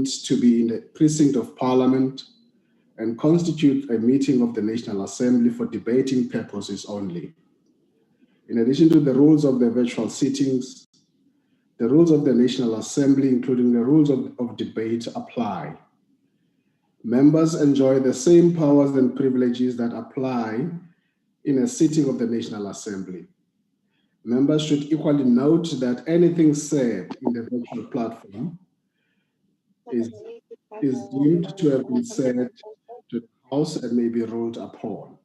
deemed to be in the precinct of Parliament and constitute a meeting of the National Assembly for debating purposes only. In addition to the rules of the virtual sittings, the rules of the National Assembly, including the rules of debate, apply. Members enjoy the same powers and privileges that apply in a sitting of the National Assembly. Members should equally note that anything said in the virtual platform is deemed to have been said to the House and may be ruled upon.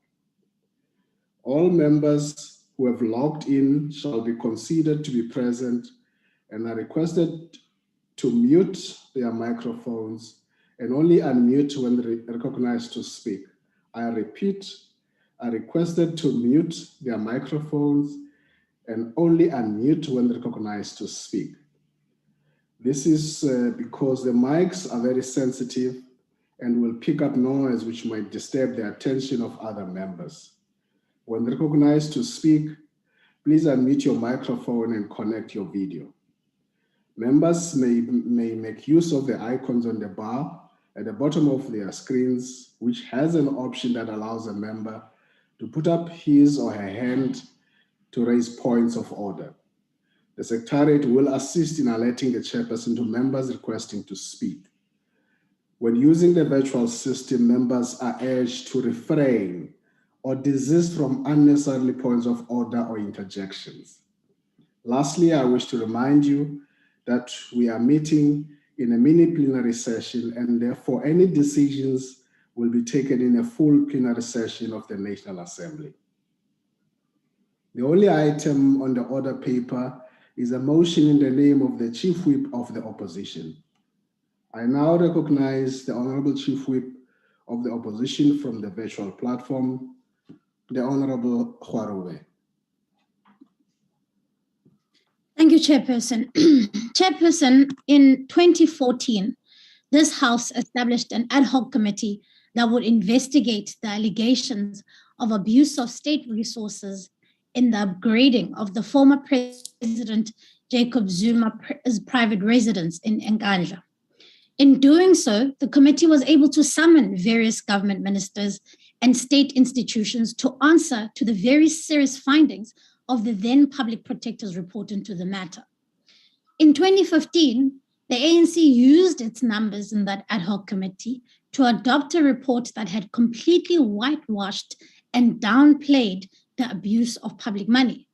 All members who have logged in shall be considered to be present and are requested to mute their microphones and only unmute when recognized to speak. I repeat, are requested to mute their microphones and only unmute when recognized to speak. This is because the mics are very sensitive and will pick up noise which might disturb the attention of other members. When recognized to speak, please unmute your microphone and connect your video. Members may make use of the icons on the bar at the bottom of their screens, which has an option that allows a member to put up his or her hand to raise points of order. The Secretariat will assist in alerting the chairperson to members requesting to speak. When using the virtual system, members are urged to refrain or desist from unnecessary points of order or interjections. Lastly, I wish to remind you that we are meeting in a mini-plenary session, and therefore any decisions will be taken in a full plenary session of the National Assembly. The only item on the order paper is a motion in the name of the Chief Whip of the Opposition. I now recognize the Honorable Chief Whip of the Opposition from the virtual platform, the Honorable Khwarobe. Thank you, Chairperson. Chairperson, in 2014, this House established an ad hoc committee that would investigate the allegations of abuse of state resources in the upgrading of the former President Jacob Zuma's private residence in Nkandla. In doing so, the committee was able to summon various government ministers and state institutions to answer to the very serious findings of the then public protector's report into the matter. In 2015, the ANC used its numbers in that ad hoc committee to adopt a report that had completely whitewashed and downplayed the abuse of public money.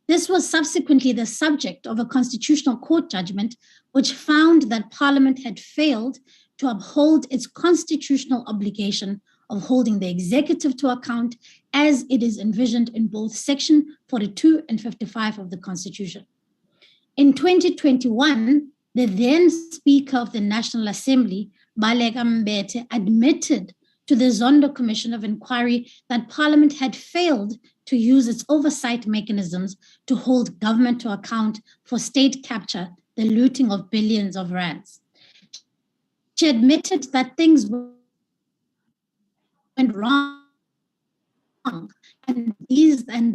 This was subsequently the subject of a constitutional court judgment which found that Parliament had failed to uphold its constitutional obligation of holding the executive to account as it is envisioned in both Section 42 and 55 of the Constitution. In 2021, the then Speaker of the National Assembly, Baleka Mbete, admitted to the Zondo Commission of Inquiry that Parliament had failed to use its oversight mechanisms to hold government to account for state capture, the looting of billions of rands. She admitted that things went wrong and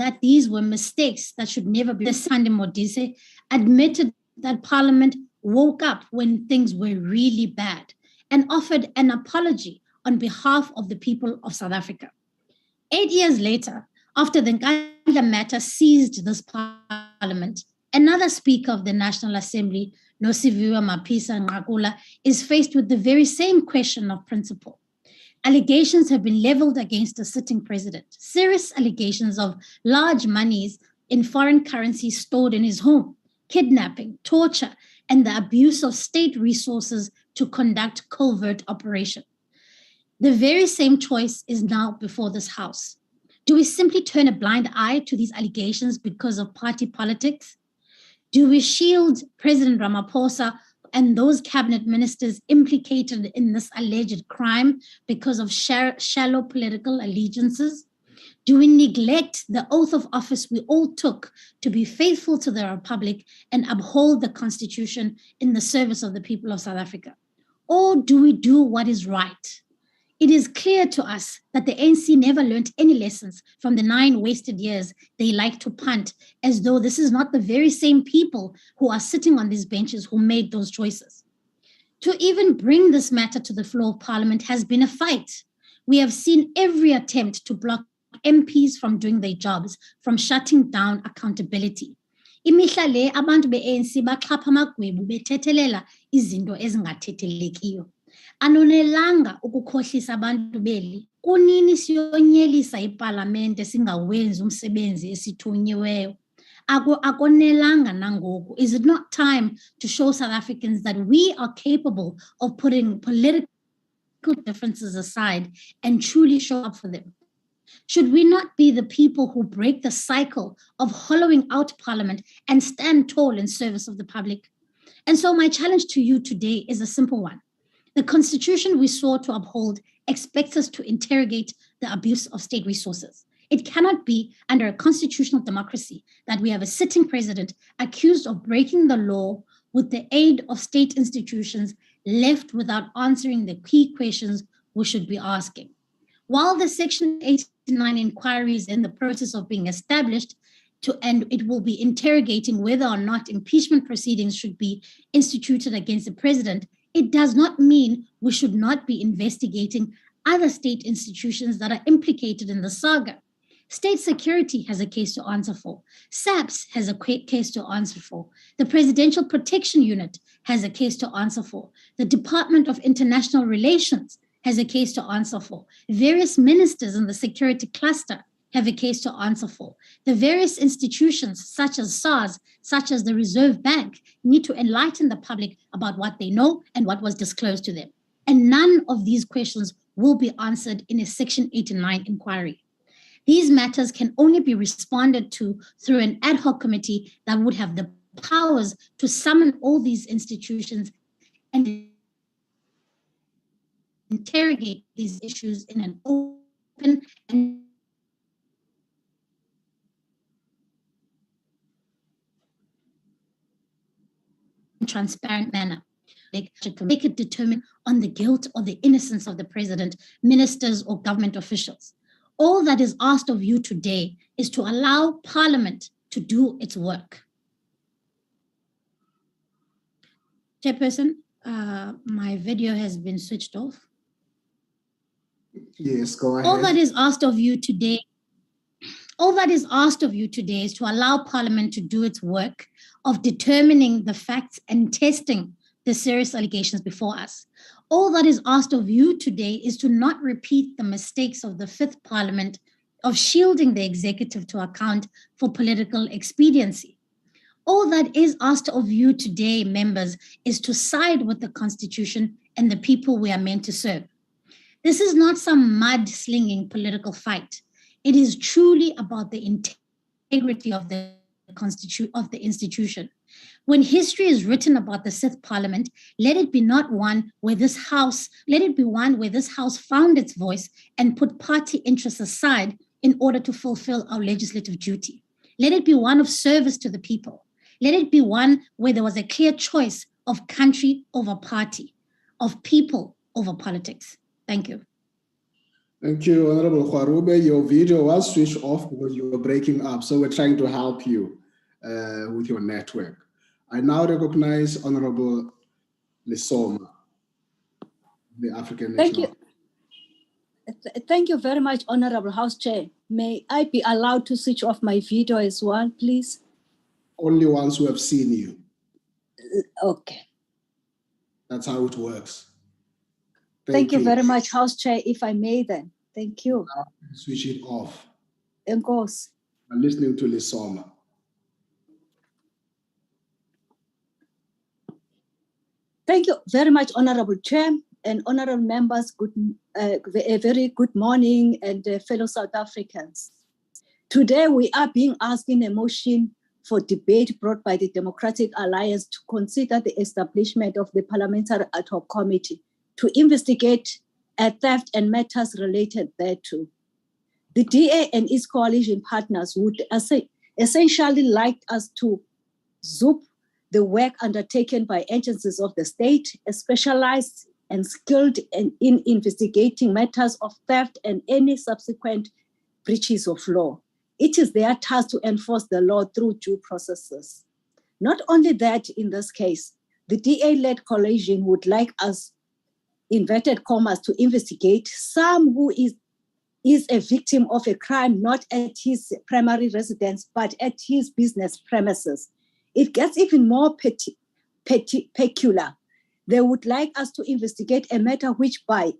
that these were mistakes that should never be. Sande Modise admitted that Parliament woke up when things were really bad and offered an apology on behalf of the people of South Africa. 8 years later, after the Nkandla matter seized this Parliament, another Speaker of the National Assembly, Nosiviwe Mapisa Nqakula, is faced with the very same question of principle. Allegations have been leveled against the sitting president, serious allegations of large monies in foreign currency stored in his home, kidnapping, torture, and the abuse of state resources to conduct covert operations. The very same choice is now before this House. Do we simply turn a blind eye to these allegations because of party politics? Do we shield President Ramaphosa and those cabinet ministers implicated in this alleged crime because of shallow political allegiances? Do we neglect the oath of office we all took to be faithful to the Republic and uphold the Constitution in the service of the people of South Africa? Or do we do what is right? It is clear to us that the ANC never learned any lessons from the 9 wasted years they like to punt, as though this is not the very same people who are sitting on these benches who made those choices. To even bring this matter to the floor of Parliament has been a fight. We have seen every attempt to block MPs from doing their jobs, from shutting down accountability. Imihla le abantu be-ANC baxhapha amagwebu bethethelela izinto ezingathethelelekiyo. Anonelanga ukukhohlisa abantu beli. Kunini siyonyelisa ipalamente singawenzi umsebenzi esithunyiweyo. Akonelanga nangoku. Is it not time to show South Africans that we are capable of putting political differences aside and truly show up for them? Should we not be the people who break the cycle of hollowing out Parliament and stand tall in service of the public? And so my challenge to you today is a simple one. The Constitution we sought to uphold expects us to interrogate the abuse of state resources. It cannot be under a constitutional democracy that we have a sitting president accused of breaking the law with the aid of state institutions left without answering the key questions we should be asking. While the Section 89 inquiry is in the process of being established, and it will be interrogating whether or not impeachment proceedings should be instituted against the president, it does not mean we should not be investigating other state institutions that are implicated in the saga. State security has a case to answer for. SAPS has a case to answer for. The Presidential Protection Unit has a case to answer for. The Department of International Relations has a case to answer for. Various ministers in the security cluster have a case to answer for. The various institutions, such as SARS, such as the Reserve Bank, need to enlighten the public about what they know and what was disclosed to them. And none of these questions will be answered in a Section 89 inquiry. These matters can only be responded to through an ad hoc committee that would have the powers to summon all these institutions and interrogate these issues in an open and transparent manner. They could determine on the guilt or the innocence of the president, ministers, or government officials. All that is asked of you today is to allow Parliament to do its work. Chairperson, my video has been switched off. Yes, go ahead. All that is asked of you today is to allow Parliament to do its work of determining the facts and testing the serious allegations before us. All that is asked of you today is to not repeat the mistakes of the Fifth Parliament of shielding the executive to account for political expediency. All that is asked of you today, members, is to side with the Constitution and the people we are meant to serve. This is not some mud-slinging political fight. It is truly about the integrity of the institution. When history is written about the Sixth Parliament, let it be one where this House found its voice and put party interests aside in order to fulfill our legislative duty. Let it be one of service to the people. Let it be one where there was a clear choice of country over party, of people over politics. Thank you. Thank you, Honorable Khwarube. Your video was switched off because you were breaking up, so we're trying to help you with your network. I now recognize Honorable Lesoma, the African National. Thank you very much, Honorable House Chair. May I be allowed to switch off my video as well, please? Only ones who have seen you. Okay. That's how it works. Thank you very much, House Chair, if I may then. Thank you. Now switch it off. Of course. I'm listening to Lesoma. Thank you very much, Honorable Chair and honorable members. A very good morning, and fellow South Africans. Today, we are being asked in a motion for debate brought by the Democratic Alliance to consider the establishment of the Parliamentary Ad Hoc Committee to investigate theft and matters related thereto. The DA and its coalition partners would essentially like us to zoom the work undertaken by agencies of the state, specialized and skilled in investigating matters of theft and any subsequent breaches of law. It is their task to enforce the law through due processes. Not only that, in this case, the DA-led coalition would like us, inverted commas, to investigate some who is a victim of a crime not at his primary residence, but at his business premises. It gets even more peculiar. They would like us to investigate a matter which by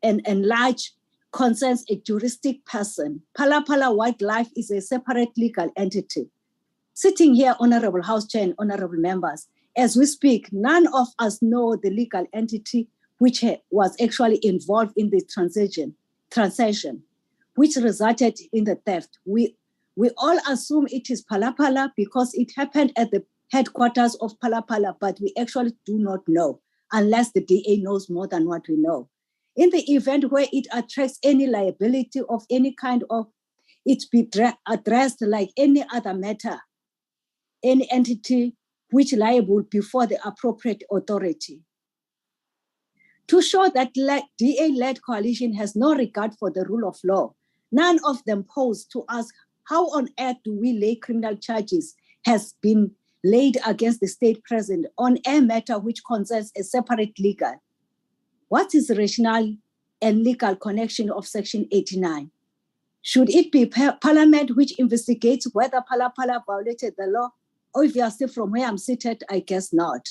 and large concerns a juristic person. Phala Phala Wildlife is a separate legal entity. Sitting here, Honorable House Chair and Honorable Members, as we speak, none of us know the legal entity which was actually involved in the transaction, which resulted in the theft. We all assume it is Phala Phala because it happened at the headquarters of Phala Phala, but we actually do not know unless the DA knows more than what we know. In the event where it attracts any liability of any kind, of it be addressed like any other matter, any entity which liable before the appropriate authority. To show that DA-led coalition has no regard for the rule of law, none of them pose to ask how on earth do we lay criminal charges has been laid against the state president on a matter which concerns a separate legal. What is the rationale and legal connection of Section 89? Should it be Parliament which investigates whether Phala Phala violated the law? Obviously, from where I'm seated, I guess not.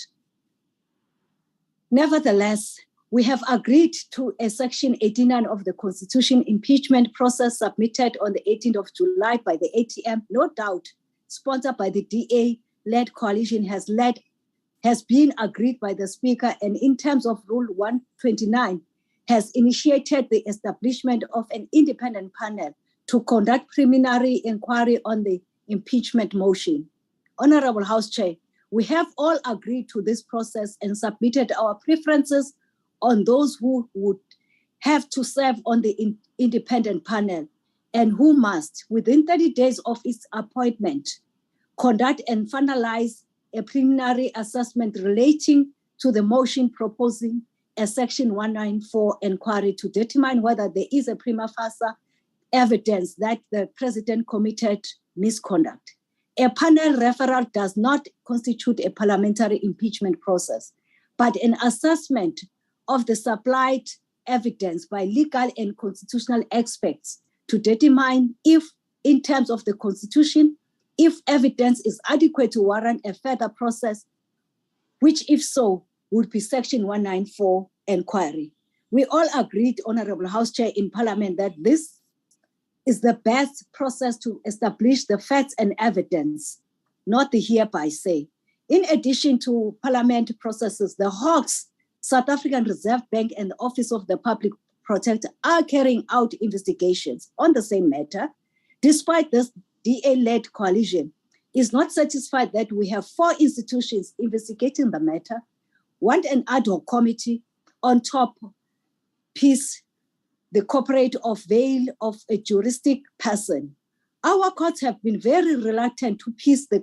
Nevertheless, we have agreed to a Section 89 of the Constitution impeachment process submitted on the 18th of July by the ATM, no doubt sponsored by the DA-led coalition, has been agreed by the Speaker, and in terms of Rule 129, has initiated the establishment of an independent panel to conduct preliminary inquiry on the impeachment motion. Honorable House Chair, we have all agreed to this process and submitted our preferences on those who would have to serve on the independent panel and who must, within 30 days of its appointment, conduct and finalize a preliminary assessment relating to the motion proposing a Section 194 inquiry to determine whether there is a prima facie evidence that the president committed misconduct. A panel referral does not constitute a parliamentary impeachment process, but an assessment of the supplied evidence by legal and constitutional experts to determine if, in terms of the Constitution, if evidence is adequate to warrant a further process, which if so, would be Section 194 inquiry. We all agreed, Honorable House Chair, in Parliament that this is the best process to establish the facts and evidence, not the hereby say. In addition to Parliament processes, the Hawks, South African Reserve Bank, and the Office of the Public Protector are carrying out investigations on the same matter. Despite this, DA-led coalition is not satisfied that we have 4 institutions investigating the matter, want an ad hoc committee on top piece the corporate of veil of a juristic person. Our courts have been very reluctant to piece the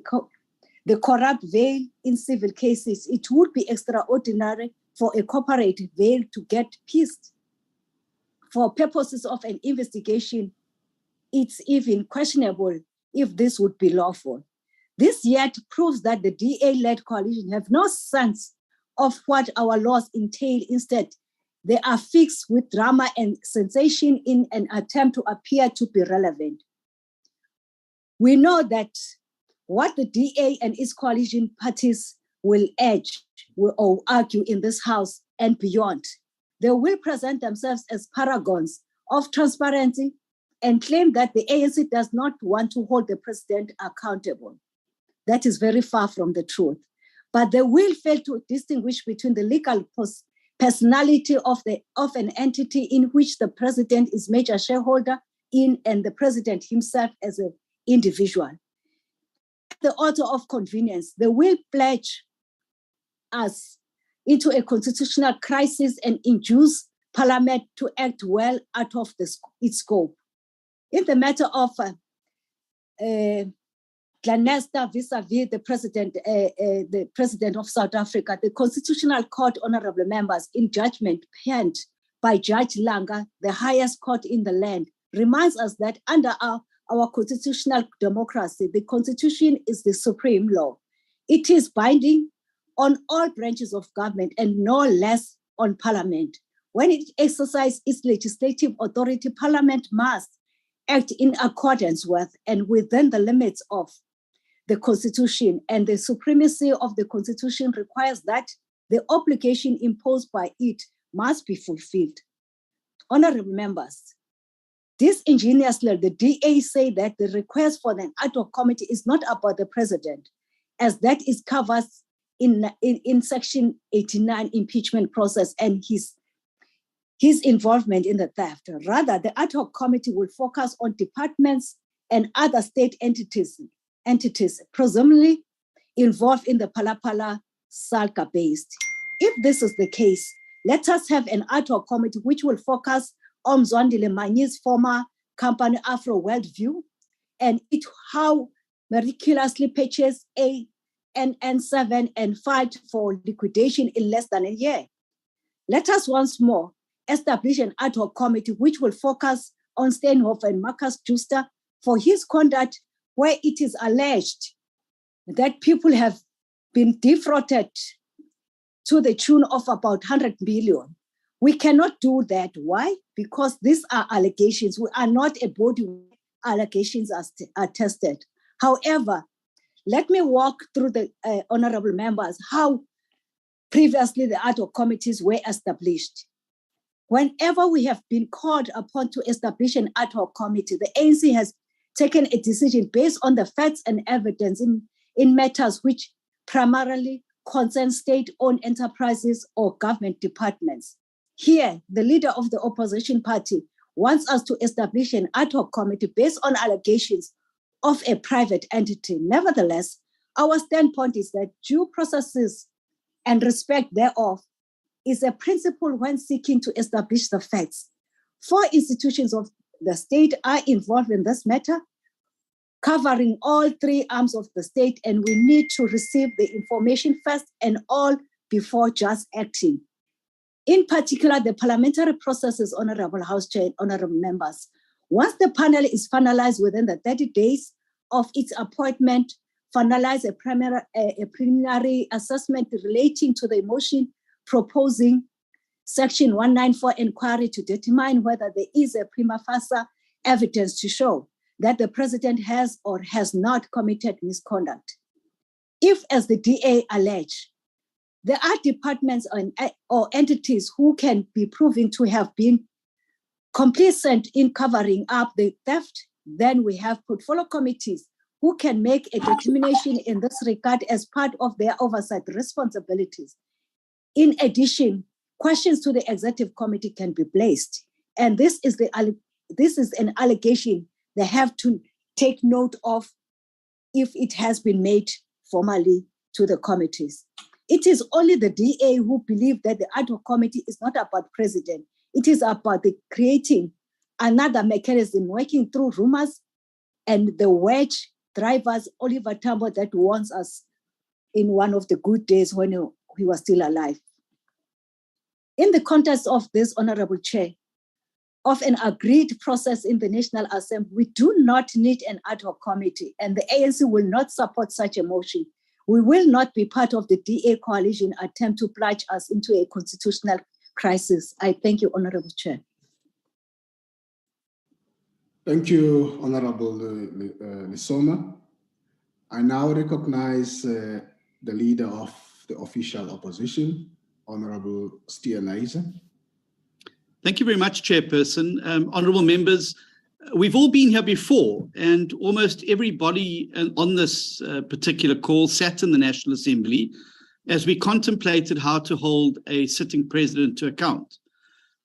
corrupt veil in civil cases. It would be extraordinary for a corporate veil to get pieced. For purposes of an investigation, it's even questionable if this would be lawful. This yet proves that the DA-led coalition have no sense of what our laws entail. Instead, they are fixed with drama and sensation in an attempt to appear to be relevant. We know that what the DA and its coalition parties will urge or argue in this House and beyond, they will present themselves as paragons of transparency and claim that the ANC does not want to hold the president accountable. That is very far from the truth. But they will fail to distinguish between the legal personality of an entity in which the president is major shareholder in and the president himself as an individual. At the altar of convenience, they will pledge us into a constitutional crisis and induce Parliament to act well out of its scope. In the matter of Glanesta vis-a-vis the president of South Africa, the Constitutional Court, honorable members, in judgment penned by Judge Langa, the highest court in the land, reminds us that under our constitutional democracy, the Constitution is the supreme law. It is binding on all branches of government and no less on Parliament. When it exercises its legislative authority, Parliament must act in accordance with and within the limits of the Constitution, and the supremacy of the Constitution requires that the obligation imposed by it must be fulfilled. Honorable members, disingenuously, the DA say that the request for an ad hoc committee is not about the president, as that is covered in Section 89 impeachment process and his involvement in the theft. Rather, the ad hoc committee will focus on departments and other state entities presumably involved in the Phala Phala saga based. If this is the case, let us have an ad hoc committee which will focus on Zondile Manyi's former company Afro Worldview and it how miraculously purchased a NN7 and filed for liquidation in less than a year. Let us once more establish an ad hoc committee which will focus on Steinhoff and Marcus Juster for his conduct where it is alleged that people have been defrauded to the tune of about 100 billion. We cannot do that. Why? Because these are allegations. We are not a body where allegations are tested. However, let me walk through the honorable members how previously the ad hoc committees were established. Whenever we have been called upon to establish an ad hoc committee, the ANC has taken a decision based on the facts and evidence in matters which primarily concern state-owned enterprises or government departments. Here, the leader of the opposition party wants us to establish an ad hoc committee based on allegations of a private entity. Nevertheless, our standpoint is that due processes and respect thereof is a principle when seeking to establish the facts. 4 institutions of the state are involved in this matter, covering all 3 arms of the state, and we need to receive the information first and all before just acting. In particular, the parliamentary processes, Honorable House Chair, honorable members. Once the panel is finalized within the 30 days of its appointment, finalize a preliminary assessment relating to the motion proposing Section 194 inquiry to determine whether there is a prima facie evidence to show that the president has or has not committed misconduct. If, as the DA allege, there are departments or entities who can be proven to have been complicit in covering up the theft, then we have portfolio committees who can make a determination in this regard as part of their oversight responsibilities. In addition, questions to the executive committee can be placed. And this is an allegation they have to take note of if it has been made formally to the committees. It is only the DA who believe that the ad hoc committee is not about president. It is about creating another mechanism working through rumors and the wedge drivers, Oliver Tambo, that warns us in one of the good days when he was still alive. In the context of this, Honorable Chair, of an agreed process in the National Assembly, we do not need an ad hoc committee, and the ANC will not support such a motion. We will not be part of the DA coalition attempt to plunge us into a constitutional crisis. I thank you, Honorable Chair. Thank you, Honorable Lisoma. I now recognize the leader of the official opposition, Honorable Stianaiza. Thank you very much, Chairperson. Honourable members, we've all been here before, and almost everybody on this particular call sat in the National Assembly as we contemplated how to hold a sitting president to account.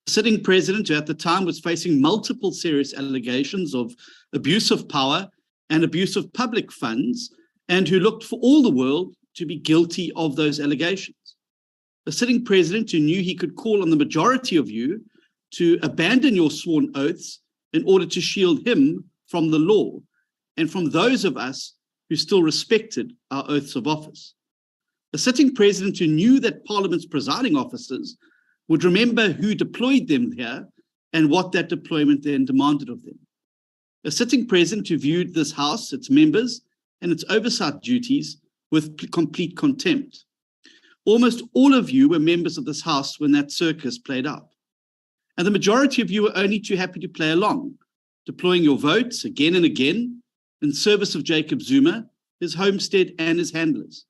The sitting president, who at the time was facing multiple serious allegations of abuse of power and abuse of public funds, and who looked for all the world to be guilty of those allegations. A sitting president who knew he could call on the majority of you to abandon your sworn oaths in order to shield him from the law and from those of us who still respected our oaths of office. A sitting president who knew that Parliament's presiding officers would remember who deployed them here and what that deployment then demanded of them. A sitting president who viewed this House, its members, and its oversight duties with complete contempt. Almost all of you were members of this House when that circus played out. And the majority of you were only too happy to play along, deploying your votes again and again in service of Jacob Zuma, his homestead, and his handlers.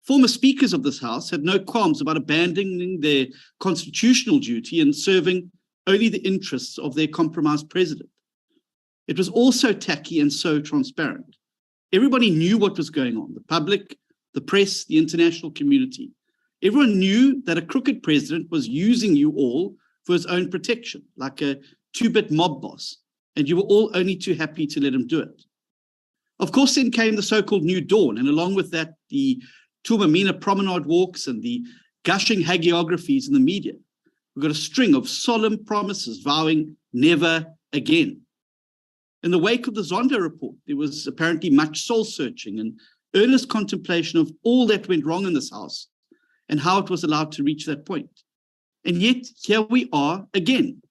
Former speakers of this House had no qualms about abandoning their constitutional duty and serving only the interests of their compromised president. It was all so tacky and so transparent. Everybody knew what was going on, the public, the press, the international community. Everyone knew that a crooked president was using you all for his own protection, like a two-bit mob boss, and you were all only too happy to let him do it. Of course, then came the so-called New Dawn, and along with that, the Turmamina promenade walks and the gushing hagiographies in the media. We got a string of solemn promises vowing never again. In the wake of the Zondo report, there was apparently much soul-searching and earnest contemplation of all that went wrong in this House and how it was allowed to reach that point. And yet, here we are again.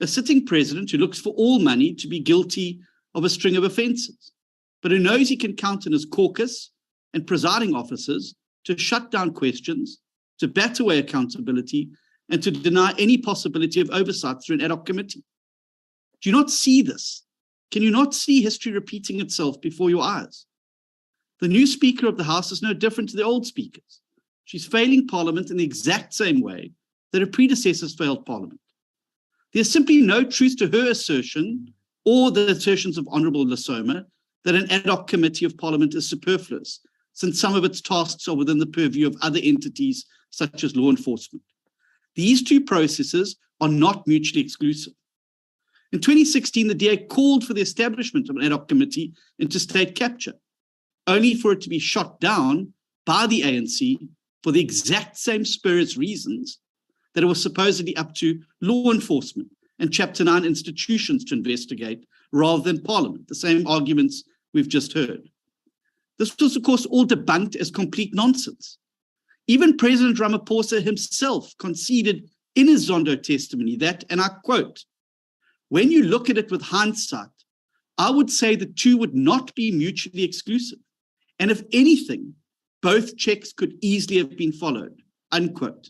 A sitting president who looks for all money to be guilty of a string of offences, but who knows he can count on his caucus and presiding officers to shut down questions, to bat away accountability, and to deny any possibility of oversight through an ad hoc committee. Do you not see this? Can you not see history repeating itself before your eyes? The new Speaker of the House is no different to the old speakers. She's failing Parliament in the exact same way that her predecessors failed Parliament. There's simply no truth to her assertion or the assertions of Honourable Lasoma that an ad hoc committee of Parliament is superfluous, since some of its tasks are within the purview of other entities such as law enforcement. These two processes are not mutually exclusive. In 2016, the DA called for the establishment of an ad hoc committee into state capture, only for it to be shot down by the ANC for the exact same spurious reasons that it was supposedly up to law enforcement and Chapter 9 institutions to investigate rather than Parliament, the same arguments we've just heard. This was, of course, all debunked as complete nonsense. Even President Ramaphosa himself conceded in his Zondo testimony that, and I quote, "When you look at it with hindsight, I would say the two would not be mutually exclusive. And if anything, both checks could easily have been followed," unquote.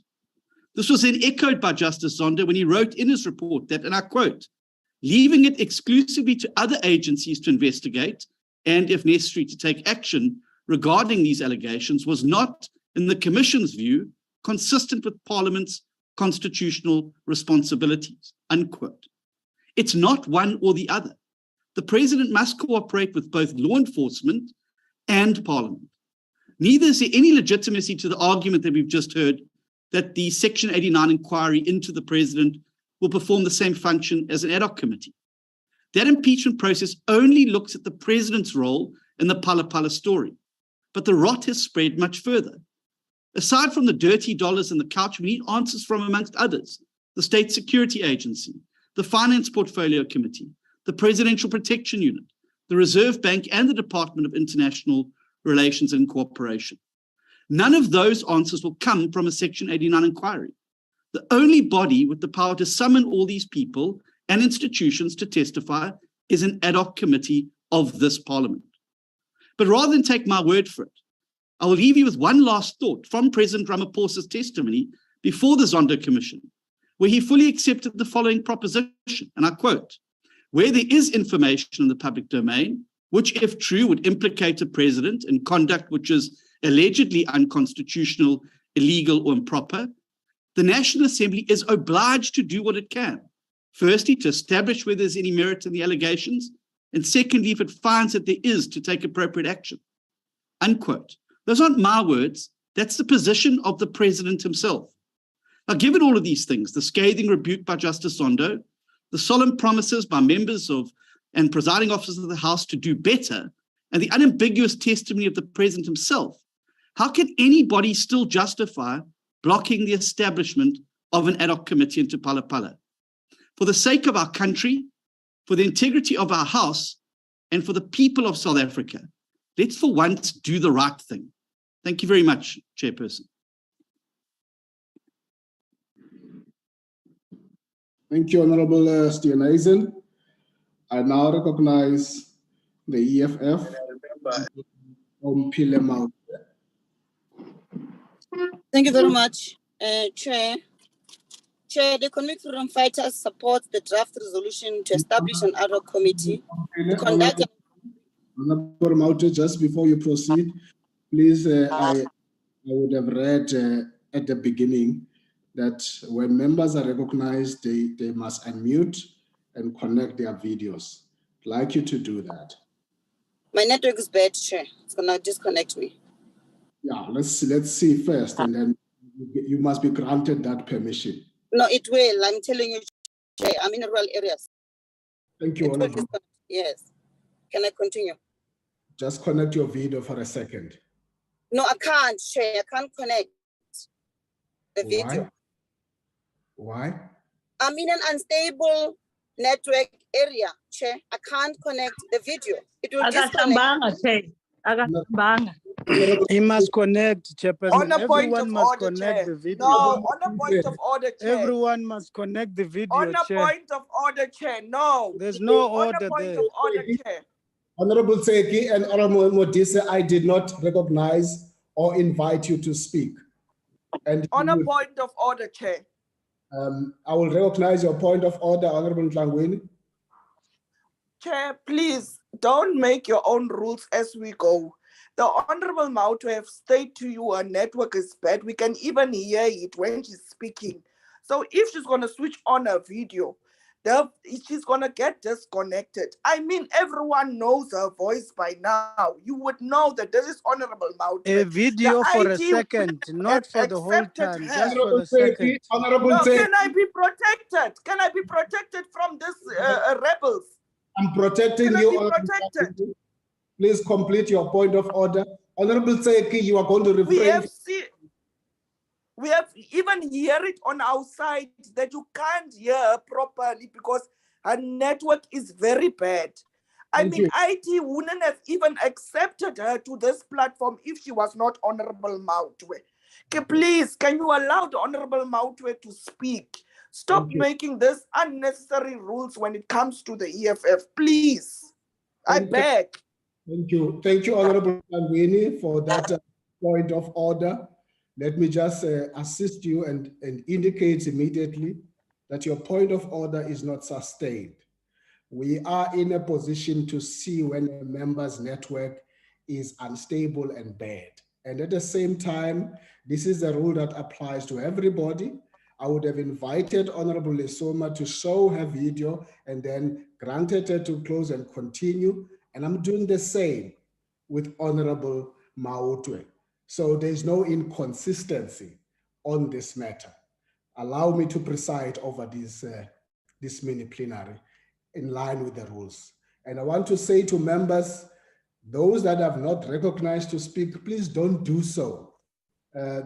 This was then echoed by Justice Zondo when he wrote in his report that, and I quote, "Leaving it exclusively to other agencies to investigate and, if necessary, to take action regarding these allegations was not, in the Commission's view, consistent with Parliament's constitutional responsibilities," unquote. It's not one or the other. The President must cooperate with both law enforcement and Parliament. Neither is there any legitimacy to the argument that we've just heard that the Section 89 inquiry into the President will perform the same function as an ad hoc committee. That impeachment process only looks at the President's role in the Phala Phala story, but the rot has spread much further. Aside from the dirty dollars in the couch, we need answers from, amongst others, the State Security Agency, the Finance Portfolio Committee, the Presidential Protection Unit, the Reserve Bank, and the Department of International Relations and Cooperation. None of those answers will come from a Section 89 inquiry. The only body with the power to summon all these people and institutions to testify is an ad hoc committee of this Parliament. But rather than take my word for it, I will leave you with one last thought from President Ramaphosa's testimony before the Zondo Commission, where he fully accepted the following proposition, and I quote, "Where there is information in the public domain, which if true would implicate a president in conduct which is allegedly unconstitutional, illegal, or improper, the National Assembly is obliged to do what it can. Firstly, to establish whether there's any merit in the allegations, and secondly, if it finds that there is, to take appropriate action." Unquote. Those aren't my words. That's the position of the President himself. Now, given all of these things, the scathing rebuke by Justice Zondo, the solemn promises by members of and presiding officers of the House to do better, and the unambiguous testimony of the President himself, how can anybody still justify blocking the establishment of an ad hoc committee into Phala Phala? For the sake of our country, for the integrity of our House, and for the people of South Africa, let's for once do the right thing. Thank you very much, Chairperson. Thank you, Honorable Steenhuisen. I now recognize the EFF. Thank you very much, Chair. Chair, the Economic Freedom Fighters support the draft resolution to establish an ad hoc committee to conduct. Honorable Mautu, just before you proceed, please, I would have read at the beginning that when members are recognized, they must unmute and connect their videos. I'd like you to do that. My network is bad, Chair. It's gonna disconnect me. Yeah, let's see first, and then you must be granted that permission. No, it will. I'm telling you, Chair. I'm in rural areas. Thank you, Honorable. Yes. Can I continue? Just connect your video for a second. No, I can't, Chair. I can't connect the video. Why? I'm in an unstable network area, Chair. I can't connect the video. It will disconnect. He must connect, Chairperson. On a point Everyone of must order, connect Chair. the video. No, on a point of order, Chair. Everyone must connect the video, on a Chair. point of order, Chair. No. There's no order on a point there. of order, Chair. Honorable Tseki and Honorable Modise, I did not recognize or invite you to speak. And on a point of order, Chair. I will recognize your point of order, Honorable Ntlangwini. Chair, please don't make your own rules as we go. The Honorable Mautu have stated to you her network is bad. We can even hear it when she's speaking. So if she's going to switch on her video, she's going to get disconnected. I mean, everyone knows her voice by now. You would know that this is Honorable Mautu. A video for a second, not for the whole time, just for the second. No, can I be protected? Can I be protected from this rebels? I'm protecting you. Can I be protected? Please complete your point of order. Honorable Tseki, you are going to refrain. We have even hear it on our side that you can't hear properly because her network is very bad. I mean, IT wouldn't have even accepted her to this platform if she was not Honorable Mautu. Please, can you allow the Honorable Mautu to speak? Stop making this unnecessary rules when it comes to the EFF, please. I beg. Thank you, Honorable Ntlangwini, for that point of order. Let me just assist you and indicate immediately that your point of order is not sustained. We are in a position to see when a member's network is unstable and bad. And at the same time, this is a rule that applies to everybody. I would have invited Honorable Lesoma to show her video and then granted her to close and continue. And I'm doing the same with Honorable Mautu. So there's no inconsistency on this matter. Allow me to preside over this mini-plenary in line with the rules. And I want to say to members, those that have not recognized to speak, please don't do so.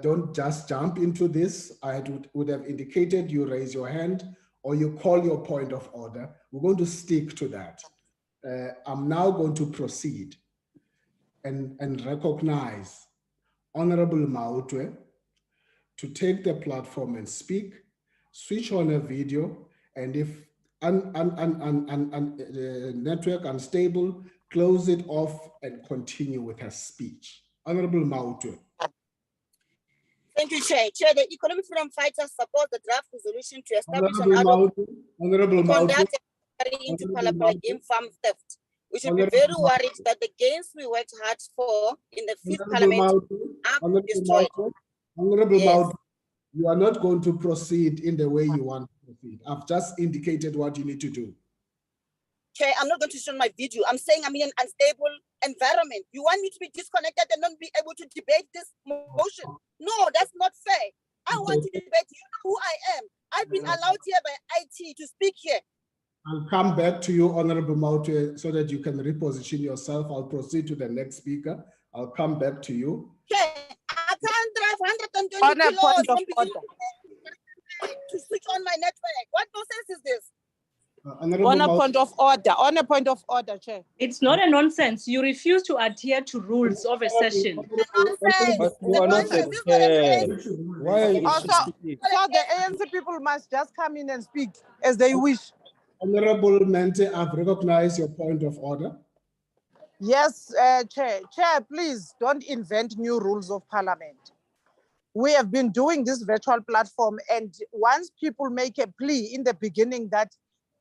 Don't just jump into this. I would have indicated you raise your hand or you call your point of order. We're going to stick to that. I'm now going to proceed and recognize Honorable Mautu to take the platform and speak, switch on a video, and if network unstable, close it off and continue with her speech. Honorable Mautu. Thank you, Chair. Chair, the Economic Freedom Fighters support the draft resolution to establish an ad hoc conduct into Phala Phala game farm theft. We should be very worried that the gains we worked hard for in the fifth parliament are destroyed. Honorable Mautu, you are not going to proceed in the way you want to proceed. I've just indicated what you need to do. Chair, I'm not going to show my video. I'm saying I'm in an unstable environment. You want me to be disconnected and not be able to debate this motion? No, that's not fair. I want to debate. You know who I am. I've been allowed here by IT to speak here. I'll come back to you, Honorable Mautu, so that you can reposition yourself. I'll proceed to the next speaker. I'll come back to you. Okay, I can't drive 120 kilos to switch on my network. What nonsense is this? On a point of order, on a point of order, Chair. It's not a nonsense. You refuse to adhere to rules of a session. Nonsense. Why are you so the ANC people must just come in and speak as they wish. Honorable Mente, I've recognized your point of order. Yes, Chair. Chair, please don't invent new rules of parliament. we have been doing this virtual platform, and once people make a plea in the beginning that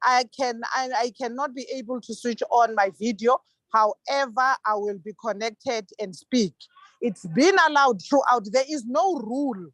I cannot be able to switch on my video, however, I will be connected and speak. It's been allowed throughout. There is no rule.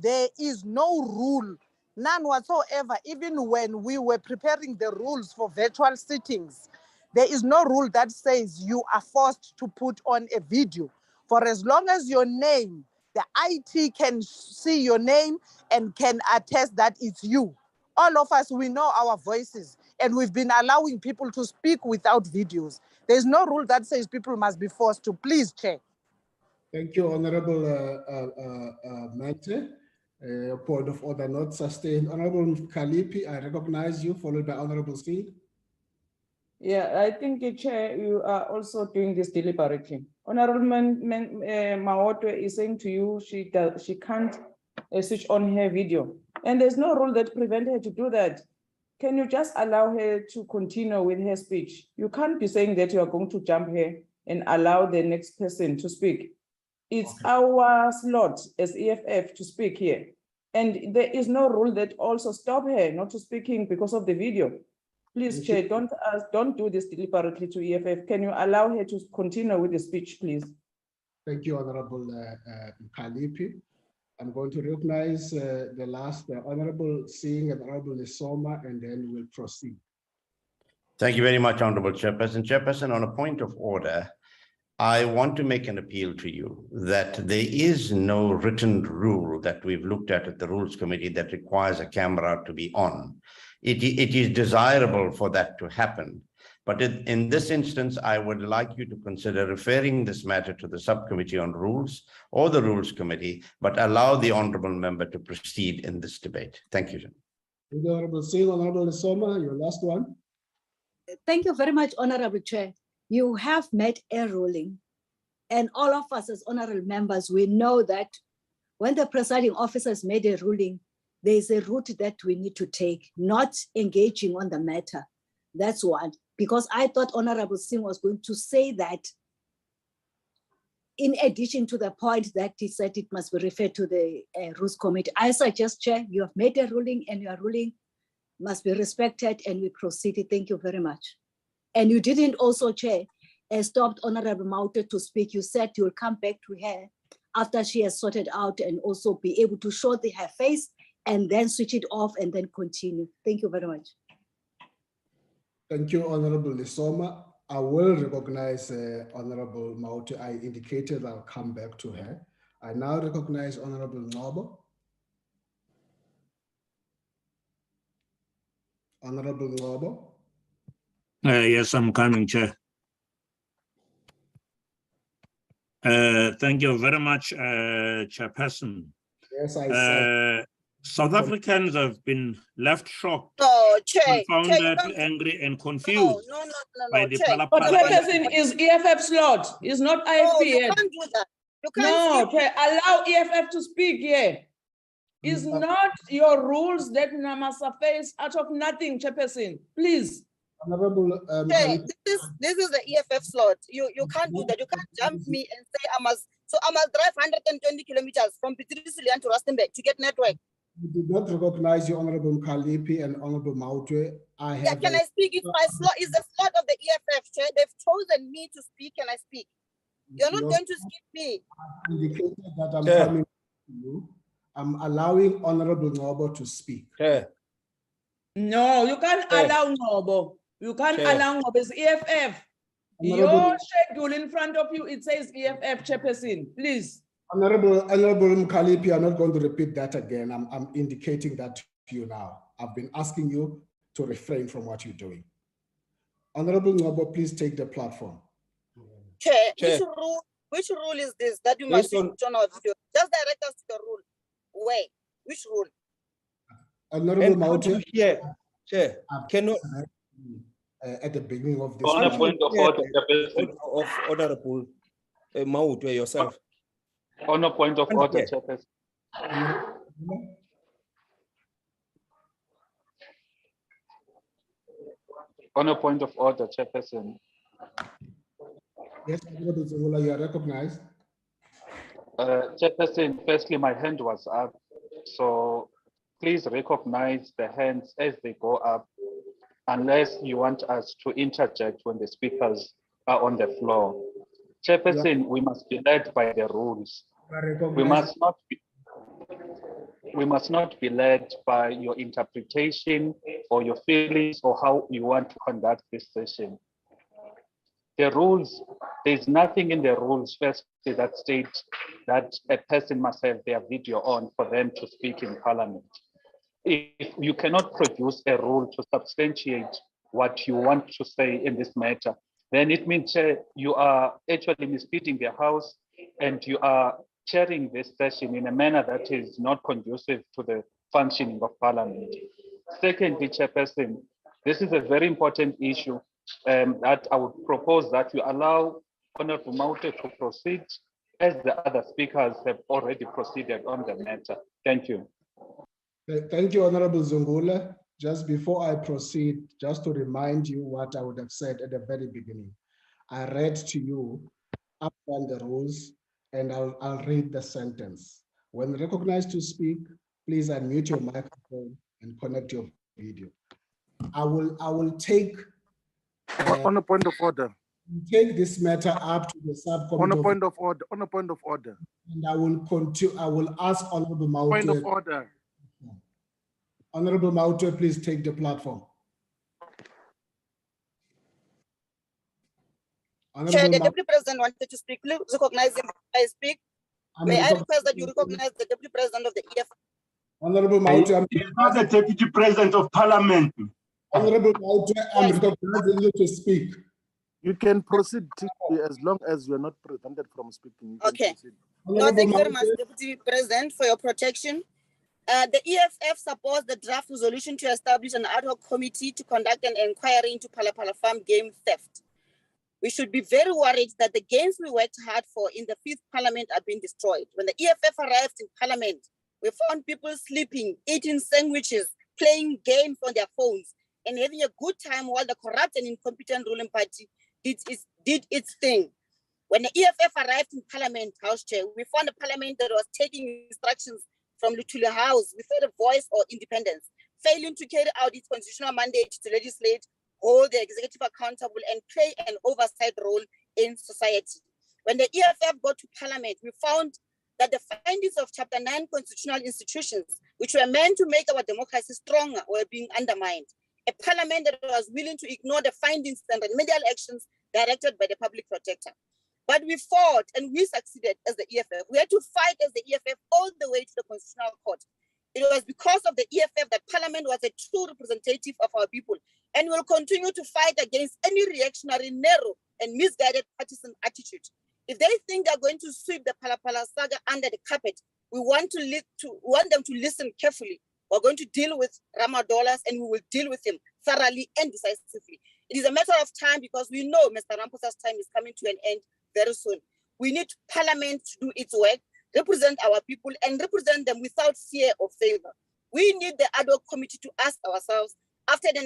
There is no rule, none whatsoever. Even when we were preparing the rules for virtual sittings, there is no rule that says you are forced to put on a video. For as long as your name, the IT can see your name and can attest that it's you. All of us, we know our voices, and we've been allowing people to speak without videos. There's no rule that says people must be forced to. Please, Chair. Thank you, Honorable Mante. Point of order not sustained. Honorable Kalipi, I recognize you, followed by Honorable Singh. Yeah, I think, Chair, you are also doing this deliberately. Honorable Maoto is saying to you she can't switch on her video, and there's no rule that prevents her to do that. Can you just allow her to continue with her speech? You can't be saying that you are going to jump her and allow the next person to speak. It's our slot as EFF to speak here. And there is no rule that also stop her not to speaking because of the video. Please, Chair, don't do this deliberately to EFF. Can you allow her to continue with the speech, please? Thank you, Honorable Kalipi. I'm going to recognize the last Honorable Singh and Honorable Nisoma, and then we'll proceed. Thank you very much, Honorable Chairperson. Chairperson, on a point of order, I want to make an appeal to you that there is no written rule that we've looked at the Rules Committee that requires a camera to be on. It is desirable for that to happen. But in this instance, I would like you to consider referring this matter to the Subcommittee on Rules or the Rules Committee, but allow the Honourable Member to proceed in this debate. Thank you. Thank you, Honourable Singh. Honourable Nisoma, your last one. Thank you very much, Honourable Chair. You have made a ruling, and all of us as honourable members, we know that when the presiding officer has made a ruling, there is a route that we need to take, not engaging on the matter. That's one, because I thought Honourable Singh was going to say that in addition to the point that he said it must be referred to the Rules Committee. I suggest, Chair, you have made a ruling and your ruling must be respected, and we proceeded. Thank you very much. And you didn't also, Chair, stopped Honorable Mauter to speak. You said you'll come back to her after she has sorted out and also be able to show her face and then switch it off and then continue. Thank you very much. Thank you, Honorable Nisoma. I will recognize Honorable Mauter. I indicated I'll come back to her. I now recognize Honorable Nobo. Honorable Nobo. Yes, I'm coming, Chair. Thank you very much, Chairperson. Yes, I said. South Africans have been left shocked, Chair, angry, and confused by the Phala Phala. But Chairperson is EFF slot, is not IFP. You can't do that. You can't. No, Chair, allow EFF to speak here. It's not your rules that must face out of nothing, Chairperson. Please. Honorable, this is the EFF slot. You can't do that. You can't jump me and say I must drive 120 kilometers from Pitrisilia to Rustenburg to get network. We did not recognize you, Honorable Kalipi and Honorable Mautwe. Can I speak? It's my slot. It's the slot of the EFF, Chair. They've chosen me to speak. Can I speak? You're not going to skip me. I indicated that I'm coming to you. I'm allowing Honorable Nobo to speak. No, you can't allow Nobo. You can't allow Nobo. It's EFF. Your schedule in front of you, it says EFF, Chairperson. Please. Honorable Mkalipi, I'm not going to repeat that again. I'm indicating that to you now. I've been asking you to refrain from what you're doing. Honorable Nobo, please take the platform. Chair. Which rule is this that you must switch on our video? Just direct us to the rule. Wait, which rule? Honorable Mautwe. Chair, cannot at the beginning of this. On a point of order, of Honorable Mautwe yourself. On a point of order, Chairperson. On a point of order, Chairperson. Yes, Honorable Zungula, you are recognized. Chairperson, firstly, my hand was up. So please recognize the hands as they go up, unless you want us to interject when the speakers are on the floor. Chairperson, we must be led by the rules. We must not be led by your interpretation or your feelings or how you want to conduct this session. The rules, there's nothing in the rules, firstly, that states that a person must have their video on for them to speak in Parliament. If you cannot produce a rule to substantiate what you want to say in this matter, then it means you are actually misleading the House and you are chairing this session in a manner that is not conducive to the functioning of Parliament. Secondly, Chairperson, this is a very important issue that I would propose that you allow Honorable Maute to proceed as the other speakers have already proceeded on the matter. Thank you. Thank you, Honorable Zungula. Just before I proceed, just to remind you what I would have said at the very beginning. I read to you up on the rules, and I'll read the sentence. When recognized to speak, please unmute your microphone and connect your video. I will take on a point of order. Take this matter up to the subcommittee. On a point of order. On a point of order. And I will continue. I will ask Honorable Maute. Point of order. Honorable Maute, please take the platform. Chair, the Deputy President wanted to speak. Please recognize him. I speak. May I request that you recognize the Deputy President of the EF? Honorable Maute, he is not the Deputy President of Parliament. Honorable Maute, I'm recognizing you to speak. You can proceed as long as you are not prevented from speaking. Okay. No, thank you very much, Deputy President, for your protection. The EFF supports the draft resolution to establish an ad hoc committee to conduct an inquiry into Phala Phala farm game theft. We should be very worried that the games we worked hard for in the 5th Parliament are being destroyed. When the EFF arrived in Parliament, we found people sleeping, eating sandwiches, playing games on their phones, and having a good time while the corrupt and incompetent ruling party did its thing. When the EFF arrived in Parliament, House Chair, we found a Parliament that was taking instructions from Lutuli House without a voice or independence, failing to carry out its constitutional mandate to legislate, hold the executive accountable, and play an oversight role in society. When the EFF got to Parliament, we found that the findings of Chapter 9 constitutional institutions, which were meant to make our democracy stronger, were being undermined. A Parliament that was willing to ignore the findings and remedial actions directed by the public protector. But we fought and we succeeded as the EFF. We had to fight as the EFF all the way to the Constitutional Court. It was because of the EFF that Parliament was a true representative of our people, and will continue to fight against any reactionary, narrow, and misguided partisan attitude. If they think they're going to sweep the Phala Phala saga under the carpet, we want them to listen carefully. We're going to deal with Ramadolas, and we will deal with him thoroughly and decisively. It is a matter of time, because we know Mr. Ramaphosa's time is coming to an end very soon. We need Parliament to do its work, represent our people, and represent them without fear or favor. We need the ad hoc committee to ask ourselves, after the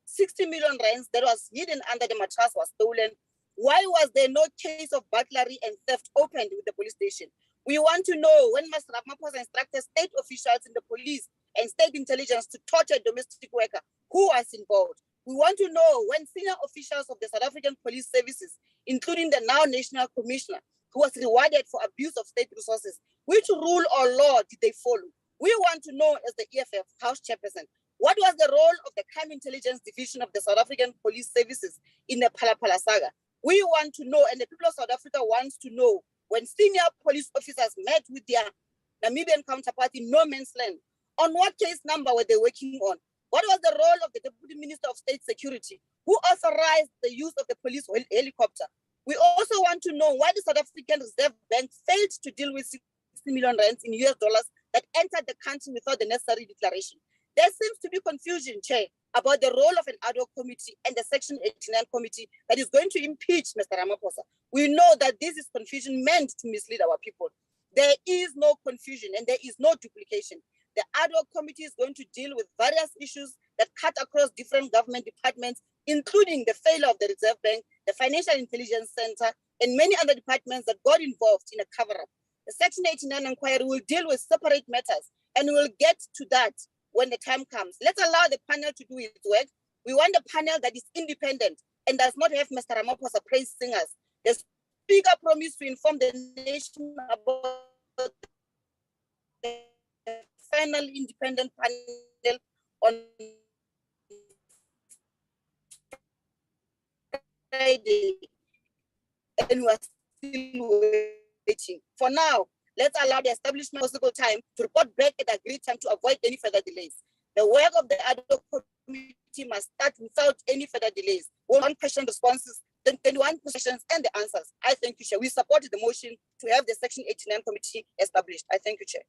60 million rands that was hidden under the mattress was stolen, why was there no case of burglary and theft opened with the police station? We want to know when Mr. Ramaphosa instructed state officials in the police and state intelligence to torture a domestic worker, who was involved. We want to know when senior officials of the South African Police Services, including the now National Commissioner, who was rewarded for abuse of state resources, which rule or law did they follow? We want to know, as the EFF House Chairperson, what was the role of the Crime Intelligence Division of the South African Police Services in the Phala Phala saga? We want to know, and the people of South Africa wants to know, when senior police officers met with their Namibian counterpart in no man's land, on what case number were they working on? What was the role of the Deputy Minister of State Security, who authorized the use of the police helicopter? We also want to know why the South African Reserve Bank failed to deal with 60 million rands in US dollars that entered the country without the necessary declaration. There seems to be confusion, Chair, about the role of an ad hoc committee and the Section 89 committee that is going to impeach Mr. Ramaphosa. We know that this is confusion meant to mislead our people. There is no confusion and there is no duplication. The ad hoc committee is going to deal with various issues that cut across different government departments, including the failure of the Reserve Bank, the Financial Intelligence Center, and many other departments that got involved in a cover-up. The Section 89 inquiry will deal with separate matters, and we'll get to that when the time comes. Let's allow the panel to do its work. We want a panel that is independent and does not have Mr. Ramaphosa praise singers. The Speaker promised to inform the nation about the final independent panel on Friday, and we're still waiting. For now, let's allow the establishment possible time to report back at the agreed time to avoid any further delays. The work of the ad hoc committee must start without any further delays. One question responses, then 21 questions and the answers. I thank you, Chair. We supported the motion to have the Section 89 committee established. I thank you, Chair.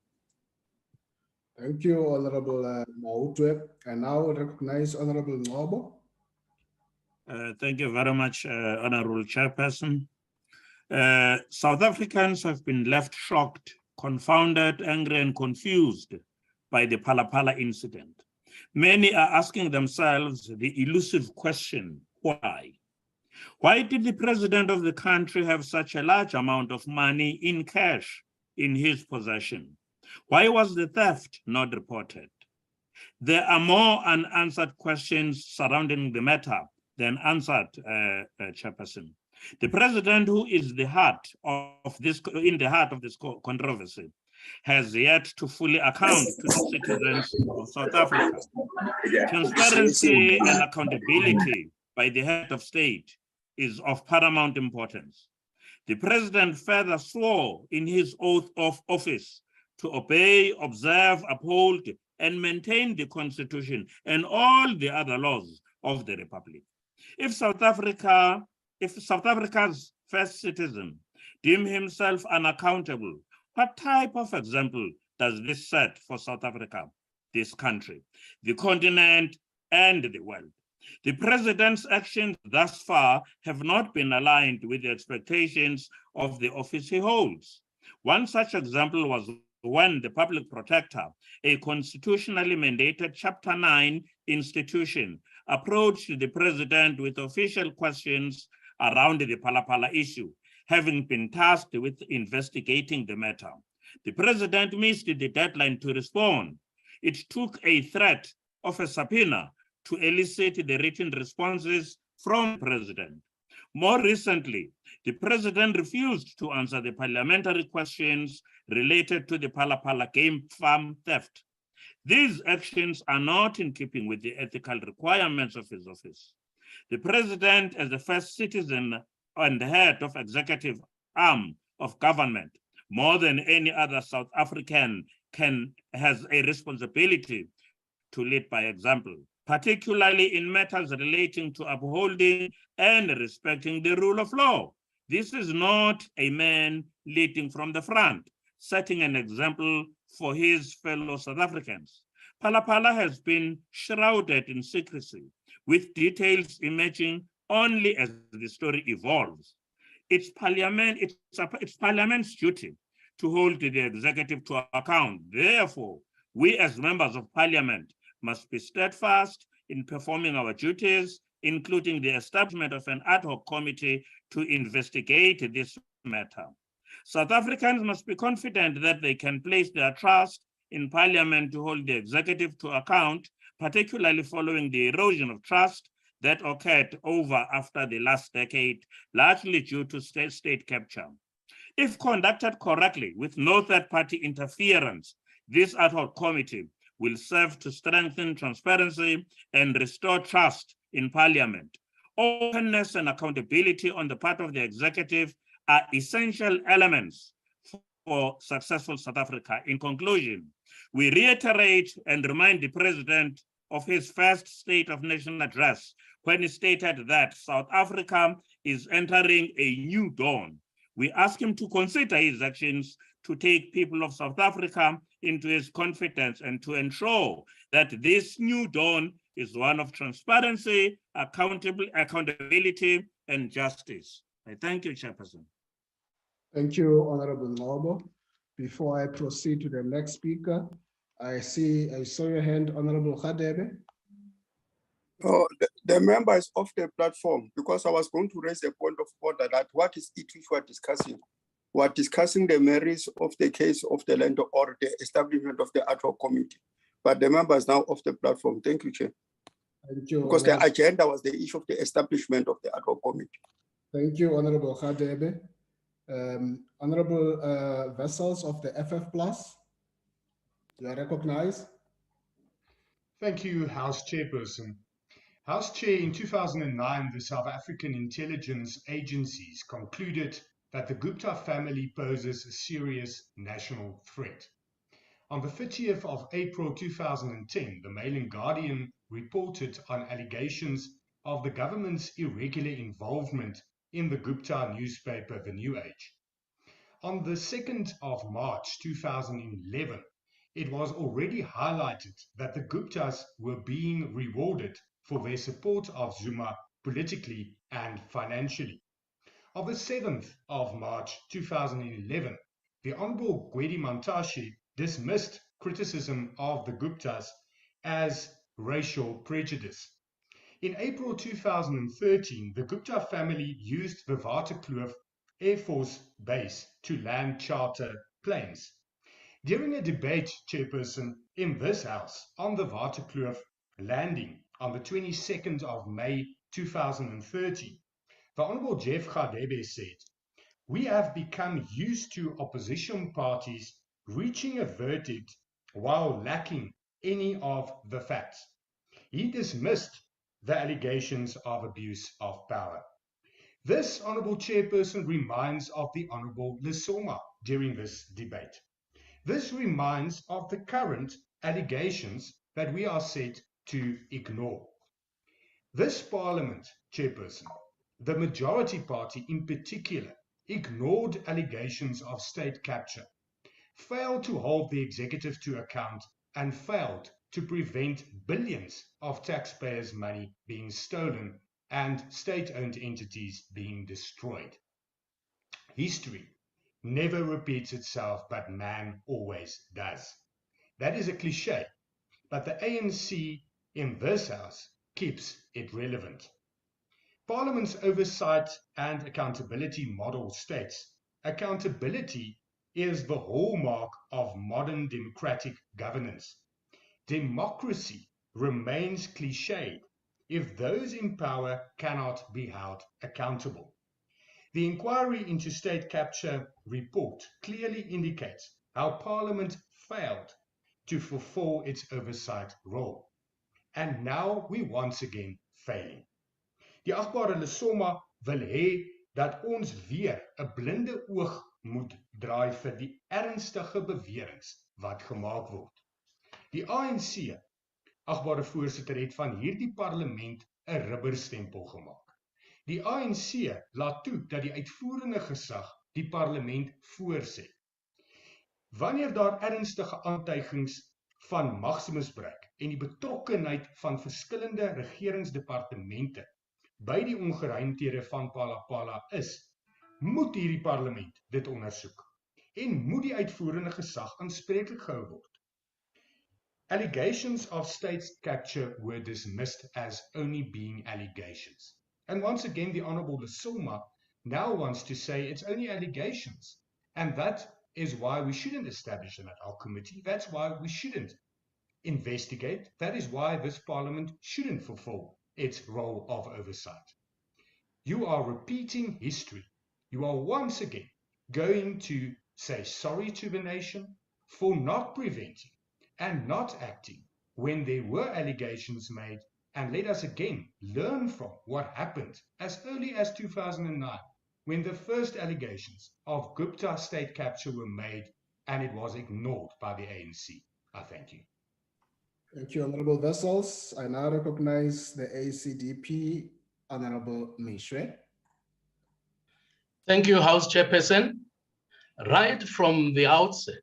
Thank you, Honorable Mautwe. And now I recognize Honorable Ngobo. Thank you very much, Honorable Chairperson. South Africans have been left shocked, confounded, angry, and confused by the Phala Phala incident. Many are asking themselves the elusive question, why? Why did the president of the country have such a large amount of money in cash in his possession? Why was the theft not reported? There are more unanswered questions surrounding the matter than answered, Chairperson. The president, who is in the heart of this controversy, has yet to fully account to the citizens of South Africa. Transparency and accountability by the head of state is of paramount importance. The president further swore in his oath of office to obey, observe, uphold, and maintain the Constitution and all the other laws of the Republic. If South Africa's first citizen deem himself unaccountable, what type of example does this set for South Africa, this country, the continent, and the world? The president's actions thus far have not been aligned with the expectations of the office he holds. One such example was when the public protector, a constitutionally mandated Chapter 9 institution, approached the president with official questions around the Phala Phala issue, having been tasked with investigating the matter. The president missed the deadline to respond. It took a threat of a subpoena to elicit the written responses from the president. More recently, the president refused to answer the parliamentary questions related to the Phala Phala game farm theft. These actions are not in keeping with the ethical requirements of his office. The president, as the first citizen and the head of executive arm of government, more than any other South African, has a responsibility to lead by example, particularly in matters relating to upholding and respecting the rule of law. This is not a man leading from the front, setting an example for his fellow South Africans. Phala Phala has been shrouded in secrecy, with details emerging only as the story evolves. It's Parliament's duty to hold the executive to account. Therefore, we as members of Parliament must be steadfast in performing our duties, including the establishment of an ad hoc committee to investigate this matter. South Africans must be confident that they can place their trust in Parliament to hold the executive to account, particularly following the erosion of trust that occurred after the last decade, largely due to state capture. If conducted correctly, with no third-party interference, this ad hoc committee will serve to strengthen transparency and restore trust in Parliament. Openness and accountability on the part of the executive are essential elements for successful South Africa. In conclusion, we reiterate and remind the president of his first State of Nation address when he stated that South Africa is entering a new dawn. We ask him to consider his actions to take people of South Africa into his confidence and to ensure that this new dawn is one of transparency, accountability, and justice. I thank you, Chairperson. Thank you, Honorable Ngobo. Before I proceed to the next speaker, I saw your hand, Honorable Khadebe. Oh, the member is off the platform because I was going to raise a point of order that what is it which we are discussing? were discussing the merits of the case of the land or the establishment of the ad hoc committee. But the members now off the platform. Thank you, Chair. Thank you. Because the agenda was the issue of the establishment of the ad hoc committee. Thank you, Honorable Khadebe. Honorable Vessels of the FF Plus, you are recognized. Thank you, House Chairperson. House Chair, in 2009, the South African intelligence agencies concluded that the Gupta family poses a serious national threat. On the 30th of April 2010, the Mail and Guardian reported on allegations of the government's irregular involvement in the Gupta newspaper, The New Age. On the 2nd of March 2011, it was already highlighted that the Guptas were being rewarded for their support of Zuma politically and financially. On the 7th of March 2011, the Honorable Gwedi Mantashe dismissed criticism of the Guptas as racial prejudice. In April 2013, the Gupta family used the Waterkloof Air Force Base to land charter planes. During a debate, Chairperson, in this House on the Waterkloof landing on the 22nd of May 2013, the Honorable Jeff Khadebe said, "We have become used to opposition parties reaching a verdict while lacking any of the facts." He dismissed the allegations of abuse of power. This Honorable Chairperson reminds of the Honorable Lesoma during this debate. This reminds of the current allegations that we are set to ignore. This Parliament, Chairperson, the majority party in particular, ignored allegations of state capture, failed to hold the executive to account, and failed to prevent billions of taxpayers' money being stolen and state-owned entities being destroyed. History never repeats itself, but man always does. That is a cliche, but the ANC in this House keeps it relevant. Parliament's oversight and accountability model states, accountability is the hallmark of modern democratic governance. Democracy remains cliched if those in power cannot be held accountable. The inquiry into state capture report clearly indicates how Parliament failed to fulfill its oversight role. And now we once again failing. Die agbare Lesoma wil hê dat ons weer 'n blinde oog moet draai vir die ernstige beweringe wat gemaak word. Die ANC, agbare voorsitter, het van hierdie parlement 'n rubberstempel gemaak. Die ANC laat toe dat die uitvoerende gesag die parlement voorsê. Wanneer daar ernstige aantuigings van magsmisbruik en die betrokkenheid van verskillende regeringsdepartemente by die ongeruimthede van Phala Phala is, moet hierdie parlement dit ondersoek en moet die uitvoerende gesag aanspreeklik gehou word. Allegations of state capture were dismissed as only being allegations. And once again, the Honorable Lesoma now wants to say it's only allegations. And that is why we shouldn't establish an ad hoc committee. That's why we shouldn't investigate. That is why this Parliament shouldn't fulfill its role of oversight. You are repeating history. You are once again going to say sorry to the nation for not preventing and not acting when there were allegations made, and let us again learn from what happened as early as 2009 when the first allegations of Gupta state capture were made and it was ignored by the ANC. I thank you. Thank you, Honorable Vessels. I now recognize the ACDP, Honorable Mishwe. Thank you, House Chairperson. Right from the outset,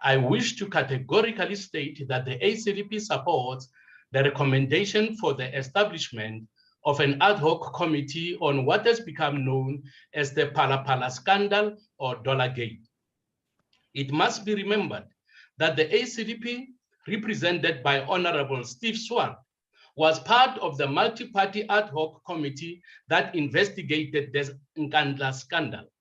I wish to categorically state that the ACDP supports the recommendation for the establishment of an ad hoc committee on what has become known as the Phala Phala scandal or Dollargate. It must be remembered that the ACDP, represented by Honorable Steve Swart, was part of the multi-party ad hoc committee that investigated the Nkandla scandal.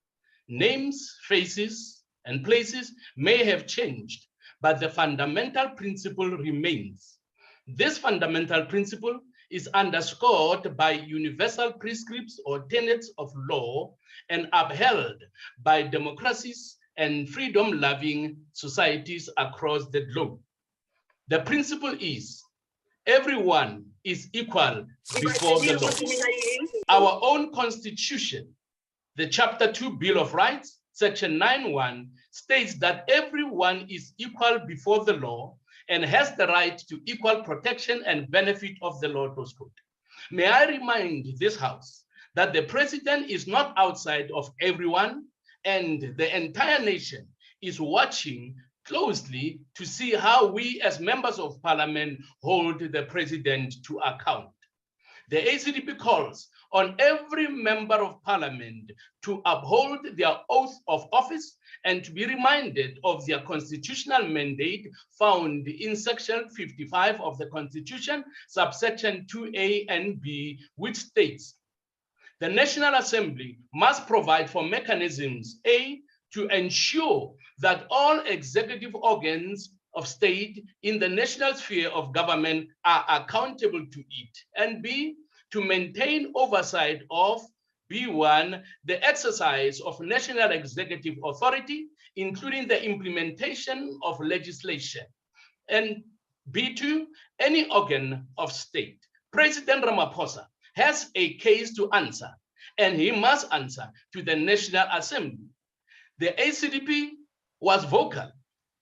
Names, faces, and places may have changed, but the fundamental principle remains. This fundamental principle is underscored by universal prescripts or tenets of law and upheld by democracies and freedom-loving societies across the globe. The principle is everyone is equal before the law. Our own constitution, the Chapter 2 Bill of Rights, Section 9(1) states that everyone is equal before the law and has the right to equal protection and benefit of the law. May I remind this House that the president is not outside of everyone, and the entire nation is watching closely to see how we as members of parliament hold the president to account. The ACDP calls on every member of parliament to uphold their oath of office and to be reminded of their constitutional mandate found in section 55 of the Constitution, subsection 2A and B, which states, the National Assembly must provide for mechanisms, A, to ensure that all executive organs of state in the national sphere of government are accountable to it, and B, to maintain oversight of B1, the exercise of national executive authority, including the implementation of legislation, and B2, any organ of state. President Ramaphosa has a case to answer, and he must answer to the National Assembly. The ACDP was vocal,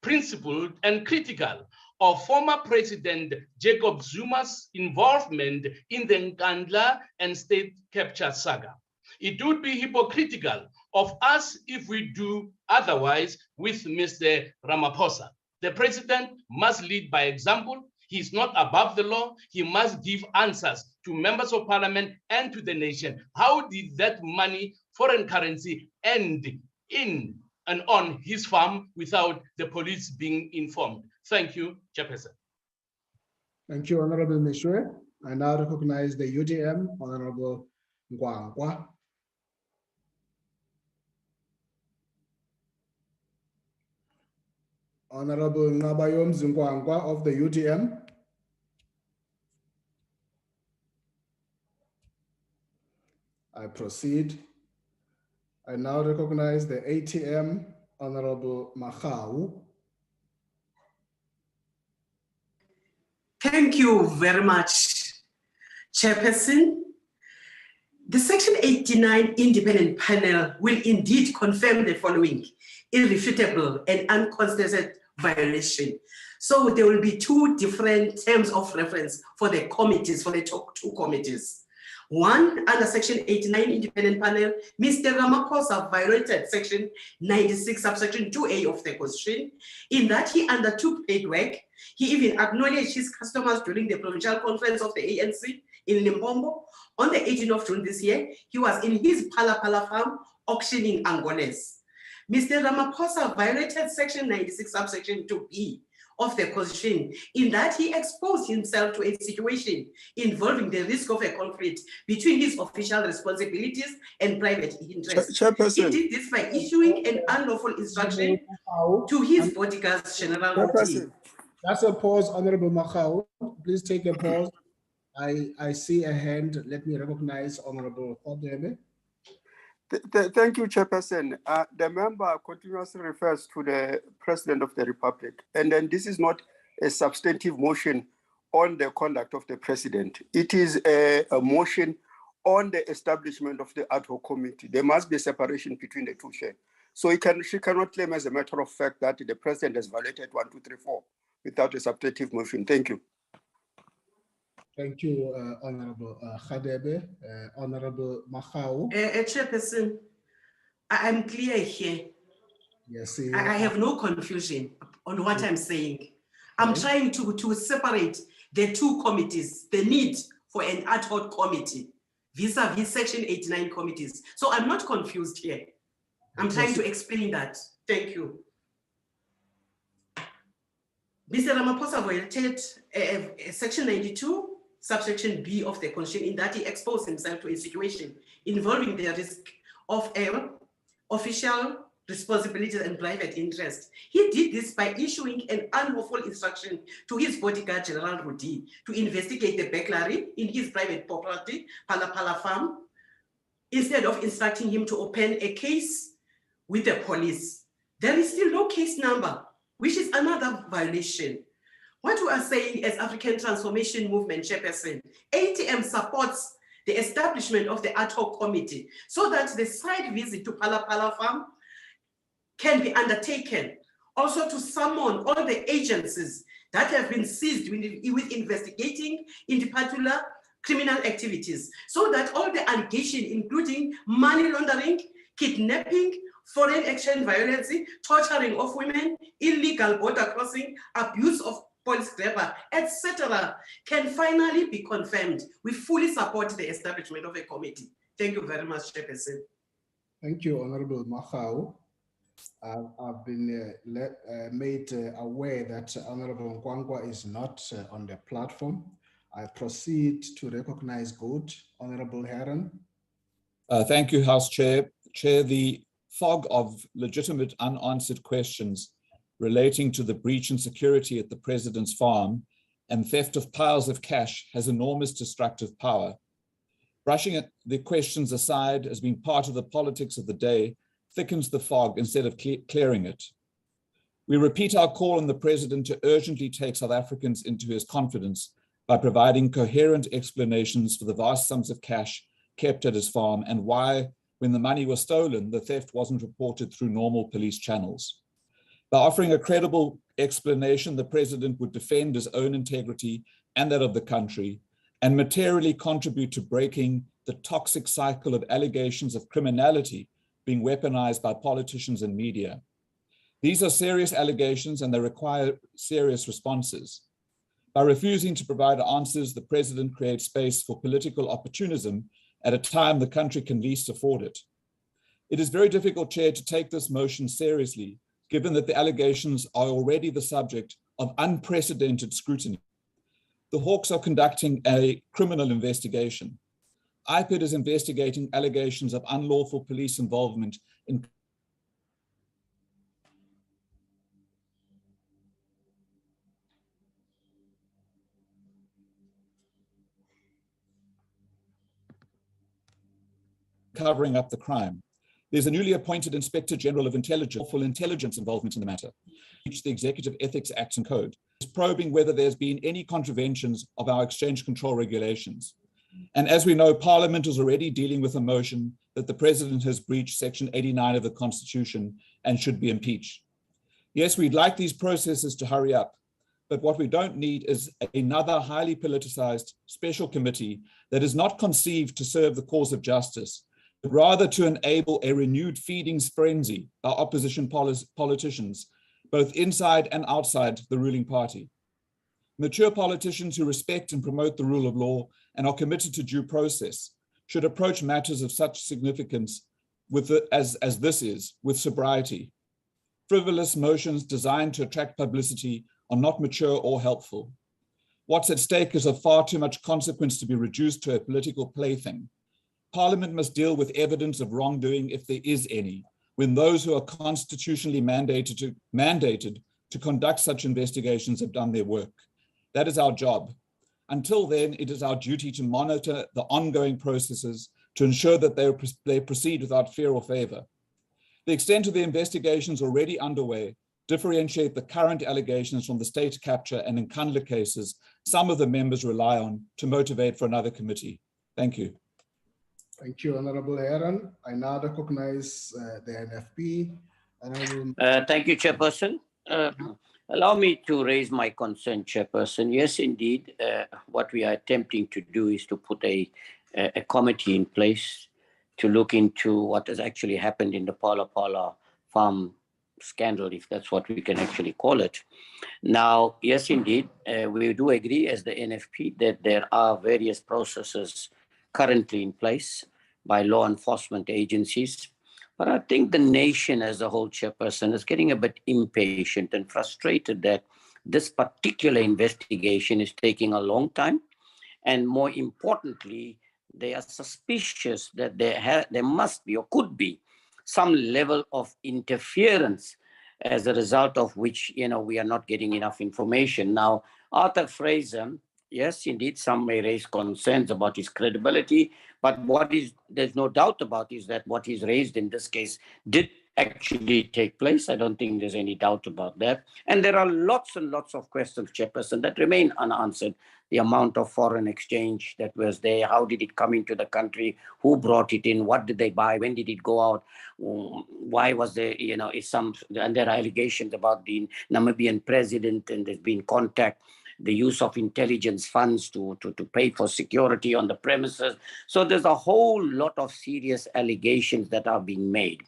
principled, and critical of former President Jacob Zuma's involvement in the Nkandla and state capture saga. It would be hypocritical of us if we do otherwise with Mr. Ramaphosa. The president must lead by example. He's not above the law. He must give answers to members of parliament and to the nation. How did that money, foreign currency, end in and on his farm without the police being informed? Thank you, Chairperson. Thank you, Honorable Meshwe. I now recognize the UDM, Honorable Ngwangwa. Honorable Nabayom Zingwangwa of the UDM. I proceed. I now recognize the ATM, Honorable Mahau. Thank you very much, Chairperson. The Section 89 independent panel will indeed confirm the following: irrefutable and uncontested violation. So there will be two different terms of reference for the committees, for the two committees. One, under Section 89 independent panel, Mr. Ramaphosa violated Section 96, subsection 2A of the Constitution, in that he undertook paid work. He even acknowledged his customers during the provincial conference of the ANC in Limpopo. On the 18th of June this year, he was in his Phala Phala farm auctioning Angoles. Mr. Ramaphosa violated Section 96, subsection 2B of the Constitution, in that he exposed himself to a situation involving the risk of a conflict between his official responsibilities and private interests. He did this by issuing an unlawful instruction to his bodyguards, General. That's a pause, Honorable Mahau. Please take a pause. I see a hand. Let me recognize Honorable Khodebe. Thank you, Chairperson. The member continuously refers to the President of the Republic, and then this is not a substantive motion on the conduct of the President. It is a motion on the establishment of the ad hoc committee. There must be a separation between the two, Chair. So she cannot claim as a matter of fact that the President has violated 1, 2, 3, 4 without a substantive motion. Thank you. Thank you, Honorable Khodebe. Honorable Mahau. Chairperson, I'm clear here. Yes, I have no confusion on what I'm saying. I'm trying to separate the two committees, the need for an ad hoc committee vis-a-vis Section 89 committees. So I'm not confused here. I'm trying to explain that. Thank you. Mr. Ramaphosa violated Section 92, subsection B of the Constitution, in that he exposed himself to a situation involving the risk of a official responsibilities and private interest. He did this by issuing an unlawful instruction to his bodyguard, General Rudi, to investigate the burglary in his private property, Phala Phala farm, instead of instructing him to open a case with the police. There is still no case number, which is another violation. What we are saying as African Transformation Movement Chairperson, ATM supports the establishment of the ad hoc committee so that the site visit to Phala Phala farm can be undertaken. Also to summon all the agencies that have been seized with investigating, in particular, criminal activities, so that all the allegations, including money laundering, kidnapping, foreign exchange violence, torturing of women, illegal border crossing, abuse of police grabber, etc., can finally be confirmed. We fully support the establishment of a committee. Thank you very much, Chairperson. Thank you, Honorable Mahau. I've been made aware that Honorable Nkwangwa is not on the platform. I proceed to recognize good Honorable Heron. Thank you, House Chair. Chair, the fog of legitimate unanswered questions relating to the breach in security at the President's farm and theft of piles of cash has enormous destructive power. Brushing the questions aside as being part of the politics of the day thickens the fog instead of clearing it. We repeat our call on the President to urgently take South Africans into his confidence by providing coherent explanations for the vast sums of cash kept at his farm and why, when the money was stolen, the theft wasn't reported through normal police channels. By offering a credible explanation, the President would defend his own integrity and that of the country and materially contribute to breaking the toxic cycle of allegations of criminality being weaponized by politicians and media. These are serious allegations and they require serious responses. By refusing to provide answers, the President creates space for political opportunism at a time the country can least afford it. It is very difficult, Chair, to take this motion seriously, given that the allegations are already the subject of unprecedented scrutiny. The Hawks are conducting a criminal investigation. IPID is investigating allegations of unlawful police involvement in covering up the crime. There's a newly appointed Inspector General of Intelligence for intelligence involvement in the matter. The Executive Ethics Act and Code is probing whether there's been any contraventions of our exchange control regulations. And as we know, Parliament is already dealing with a motion that the President has breached Section 89 of the Constitution and should be impeached. Yes, we'd like these processes to hurry up, but what we don't need is another highly politicized special committee that is not conceived to serve the cause of justice, but rather to enable a renewed feedings frenzy by opposition politicians, both inside and outside the ruling party. Mature politicians who respect and promote the rule of law and are committed to due process should approach matters of such significance as this is, with sobriety. Frivolous motions designed to attract publicity are not mature or helpful. What's at stake is of far too much consequence to be reduced to a political plaything. Parliament must deal with evidence of wrongdoing, if there is any, when those who are constitutionally mandated to conduct such investigations have done their work. That is our job. Until then, it is our duty to monitor the ongoing processes to ensure that they proceed without fear or favor. The extent of the investigations already underway differentiate the current allegations from the state capture and Nkandla cases some of the members rely on to motivate for another committee. Thank you. Thank you, Honorable Heron. I now recognize the NFP. Thank you, Chairperson. Allow me to raise my concern, Chairperson. Yes, indeed, what we are attempting to do is to put a committee in place to look into what has actually happened in the Phala Phala farm scandal, if that's what we can actually call it. Now, yes, indeed, we do agree as the NFP that there are various processes currently in place by law enforcement agencies. But I think the nation as a whole, Chairperson, is getting a bit impatient and frustrated that this particular investigation is taking a long time. And more importantly, they are suspicious that there must be or could be some level of interference, as a result of which, we are not getting enough information. Now, Arthur Fraser, yes, indeed, some may raise concerns about his credibility, but there's no doubt about is that what he's raised in this case did actually take place. I don't think there's any doubt about that. And there are lots and lots of questions, Chairperson, that remain unanswered. The amount of foreign exchange that was there, how did it come into the country, who brought it in, what did they buy, when did it go out, why was there, and there are allegations about the Namibian president, and there's been contact, the use of intelligence funds to pay for security on the premises. So there's a whole lot of serious allegations that are being made.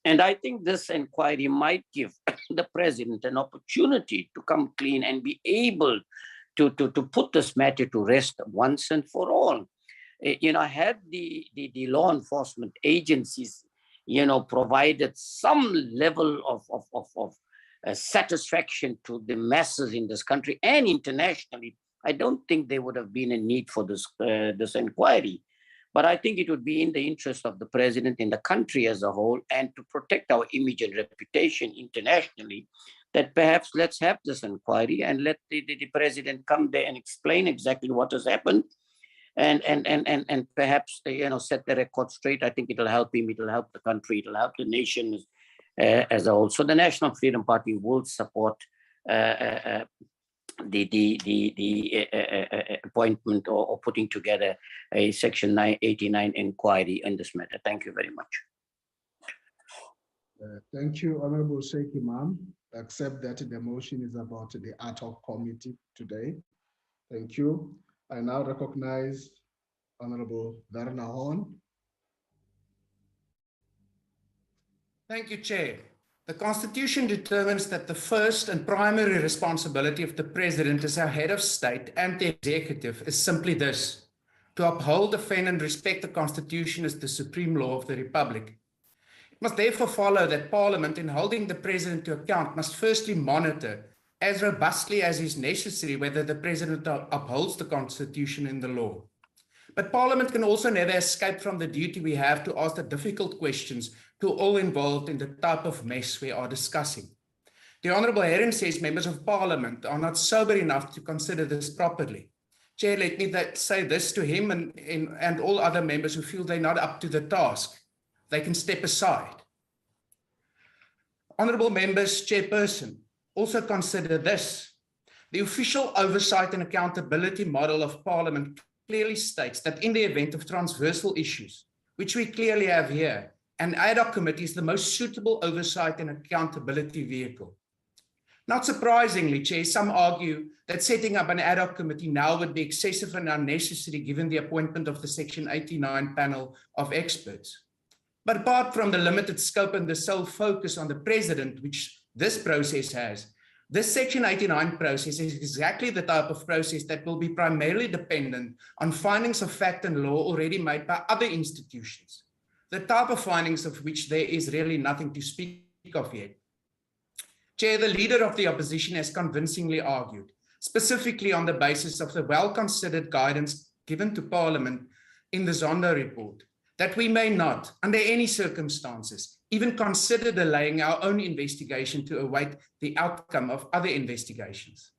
And I think this inquiry might give the president an opportunity to come clean and be able to put this matter to rest once and for all. Had the law enforcement agencies, provided some level of satisfaction to the masses in this country and internationally, I don't think there would have been a need for this inquiry. But I think it would be in the interest of the president, in the country as a whole, and to protect our image and reputation internationally, that perhaps let's have this inquiry and let the president come there and explain exactly what has happened, and perhaps set the record straight. I think it'll help him, it'll help the country, it'll help the nation as a whole. So the National Freedom Party will support the appointment or putting together a Section 989 inquiry in this matter. Thank you very much. Thank you, Honorable Sheikh Imam. Accept that the motion is about the ad hoc committee today. Thank you. I now recognize Honorable Werner Horn. Thank you, Chair. The Constitution determines that the first and primary responsibility of the President as our head of state and the executive is simply this: to uphold, defend, and respect the Constitution as the supreme law of the Republic. It must therefore follow that Parliament, in holding the President to account, must firstly monitor as robustly as is necessary whether the President upholds the Constitution and the law. But Parliament can also never escape from the duty we have to ask the difficult questions to all involved in the type of mess we are discussing. The Honourable Heron says members of Parliament are not sober enough to consider this properly. Chair, let me say this to him and all other members who feel they're not up to the task. They can step aside. Honourable members, Chairperson, also consider this. The official oversight and accountability model of Parliament clearly states that in the event of transversal issues, which we clearly have here, an ad hoc committee is the most suitable oversight and accountability vehicle. Not surprisingly, Chair, some argue that setting up an ad hoc committee now would be excessive and unnecessary given the appointment of the Section 89 panel of experts. But apart from the limited scope and the sole focus on the President, which this process has, this Section 89 process is exactly the type of process that will be primarily dependent on findings of fact and law already made by other institutions, the type of findings of which there is really nothing to speak of yet. Chair, the Leader of the Opposition has convincingly argued, specifically on the basis of the well-considered guidance given to Parliament in the Zondo report, that we may not, under any circumstances, even consider delaying our own investigation to await the outcome of other investigations.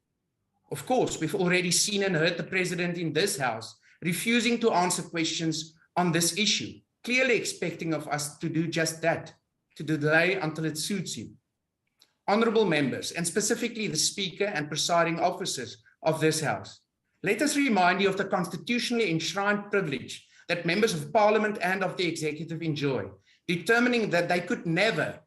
Of course, we've already seen and heard the President in this House refusing to answer questions on this issue, clearly expecting of us to do just that, to delay until it suits him. Honourable members, and specifically the Speaker and presiding officers of this House, let us remind you of the constitutionally enshrined privilege that members of Parliament and of the Executive enjoy, determining that they could never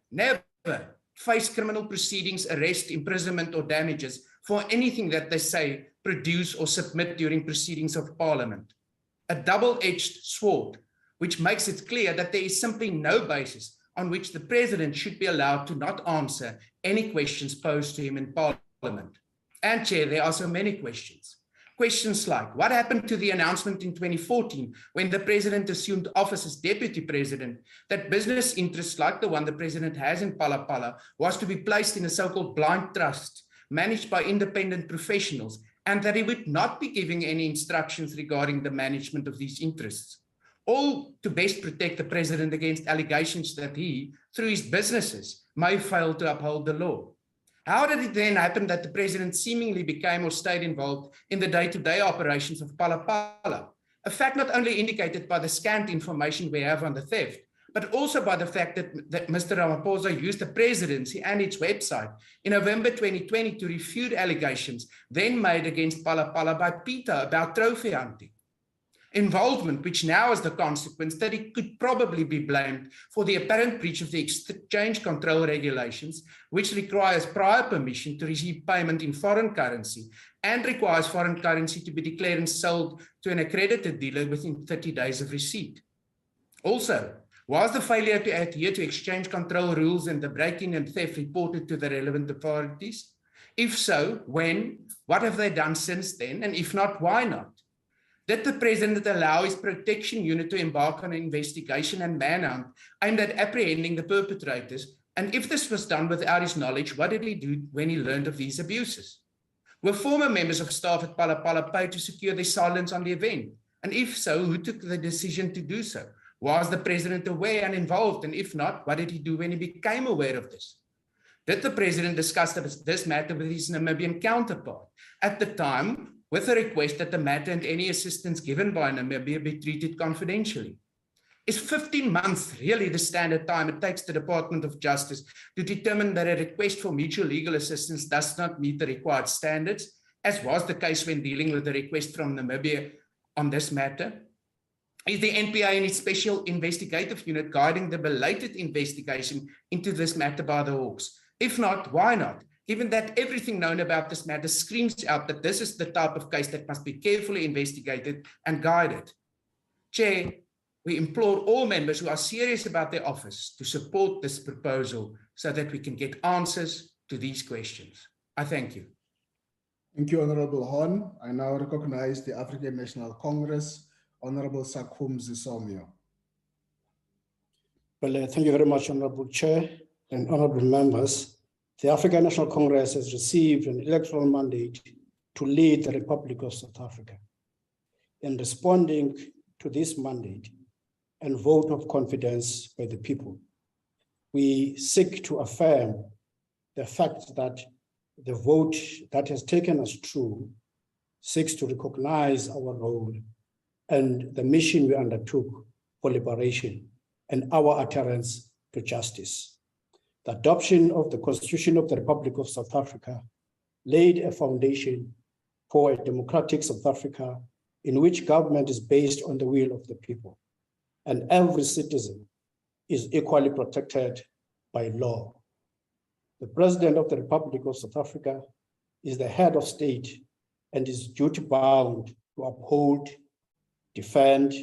face criminal proceedings, arrest, imprisonment, or damages for anything that they say, produce, or submit during proceedings of Parliament. A double-edged sword, which makes it clear that there is simply no basis on which the President should be allowed to not answer any questions posed to him in Parliament. And Chair, there are so many questions. Questions like, what happened to the announcement in 2014 when the President assumed office as Deputy President that business interests like the one the President has in Phala Phala was to be placed in a so-called blind trust managed by independent professionals, and that he would not be giving any instructions regarding the management of these interests? all to best protect the president against allegations that he, through his businesses, may fail to uphold the law. How did it then happen that the president seemingly became or stayed involved in the day-to-day operations of Phala Phala? A fact not only indicated by the scant information we have on the theft, but also by the fact that Mr. Ramaphosa used the presidency and its website in November 2020 to refute allegations then made against Phala Phala by Peter about trophy hunting. Involvement which now has the consequence that it could probably be blamed for the apparent breach of the exchange control regulations, which requires prior permission to receive payment in foreign currency and requires foreign currency to be declared and sold to an accredited dealer within 30 days of receipt. Also, was the failure to adhere to exchange control rules and the break-in and theft reported to the relevant authorities? If so, when? What have they done since then? And if not, why not? Did the president allow his protection unit to embark on an investigation and manhunt aimed at apprehending the perpetrators? And if this was done without his knowledge, what did he do when he learned of these abuses? Were former members of staff at Phala Phala paid to secure their silence on the event? And if so, who took the decision to do so? Was the president aware and involved? And if not, what did he do when he became aware of this? Did the president discuss this matter with his Namibian counterpart at the time, with a request that the matter and any assistance given by Namibia be treated confidentially? Is 15 months really the standard time it takes the Department of Justice to determine that a request for mutual legal assistance does not meet the required standards, as was the case when dealing with the request from Namibia on this matter? Is the NPA and its special investigative unit guiding the belated investigation into this matter by the Hawks? If not, why not? Given that everything known about this matter screams out that this is the type of case that must be carefully investigated and guided. Chair, we implore all members who are serious about their office to support this proposal so that we can get answers to these questions. I thank you. Thank you, Honorable Horn. I now recognize the African National Congress, Honorable Sakum Zisomyo. Well, thank you very much, Honorable Chair and honorable members. The African National Congress has received an electoral mandate to lead the Republic of South Africa. In responding to this mandate and vote of confidence by the people, we seek to affirm the fact that the vote that has taken us through seeks to recognize our role and the mission we undertook for liberation and our adherence to justice. The adoption of the Constitution of the Republic of South Africa laid a foundation for a democratic South Africa in which government is based on the will of the people, and every citizen is equally protected by law. The President of the Republic of South Africa is the head of state and is duty-bound to uphold, defend,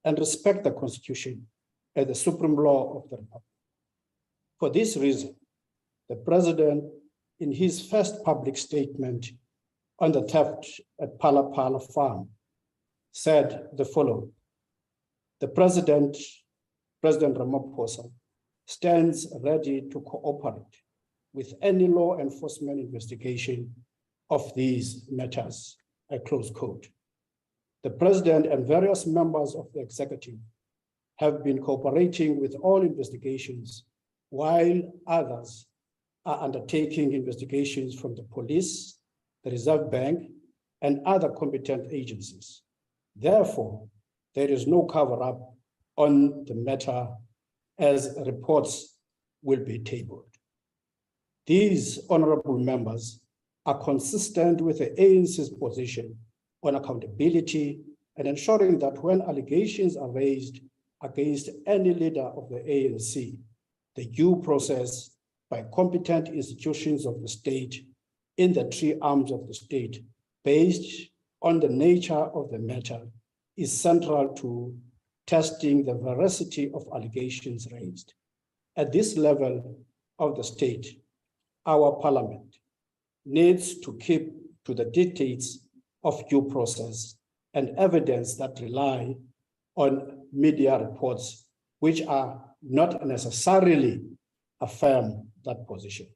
and respect the Constitution as the supreme law of the Republic. For this reason, the President, in his first public statement on the theft at Phala Phala farm, said the following: the President Ramaphosa, stands ready to cooperate with any law enforcement investigation of these matters, I close quote. The President and various members of the executive have been cooperating with all investigations, while others are undertaking investigations from the police, the Reserve Bank, and other competent agencies. Therefore, there is no cover-up on the matter, as reports will be tabled. These honorable members are consistent with the ANC's position on accountability and ensuring that when allegations are raised against any leader of the ANC, the due process by competent institutions of the state in the three arms of the state, based on the nature of the matter, is central to testing the veracity of allegations raised. At this level of the state, our parliament needs to keep to the dictates of due process and evidence that rely on media reports, which are not necessarily affirm that position.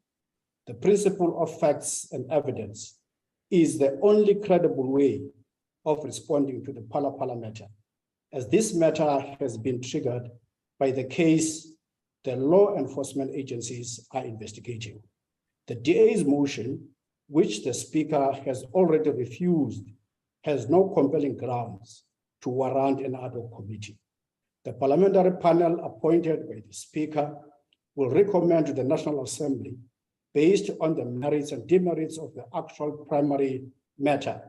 The principle of facts and evidence is the only credible way of responding to the Phala Phala matter, as this matter has been triggered by the case the law enforcement agencies are investigating. The DA's motion, which the Speaker has already refused, has no compelling grounds to warrant an ad hoc committee. The parliamentary panel appointed by the Speaker will recommend to the National Assembly, based on the merits and demerits of the actual primary matter,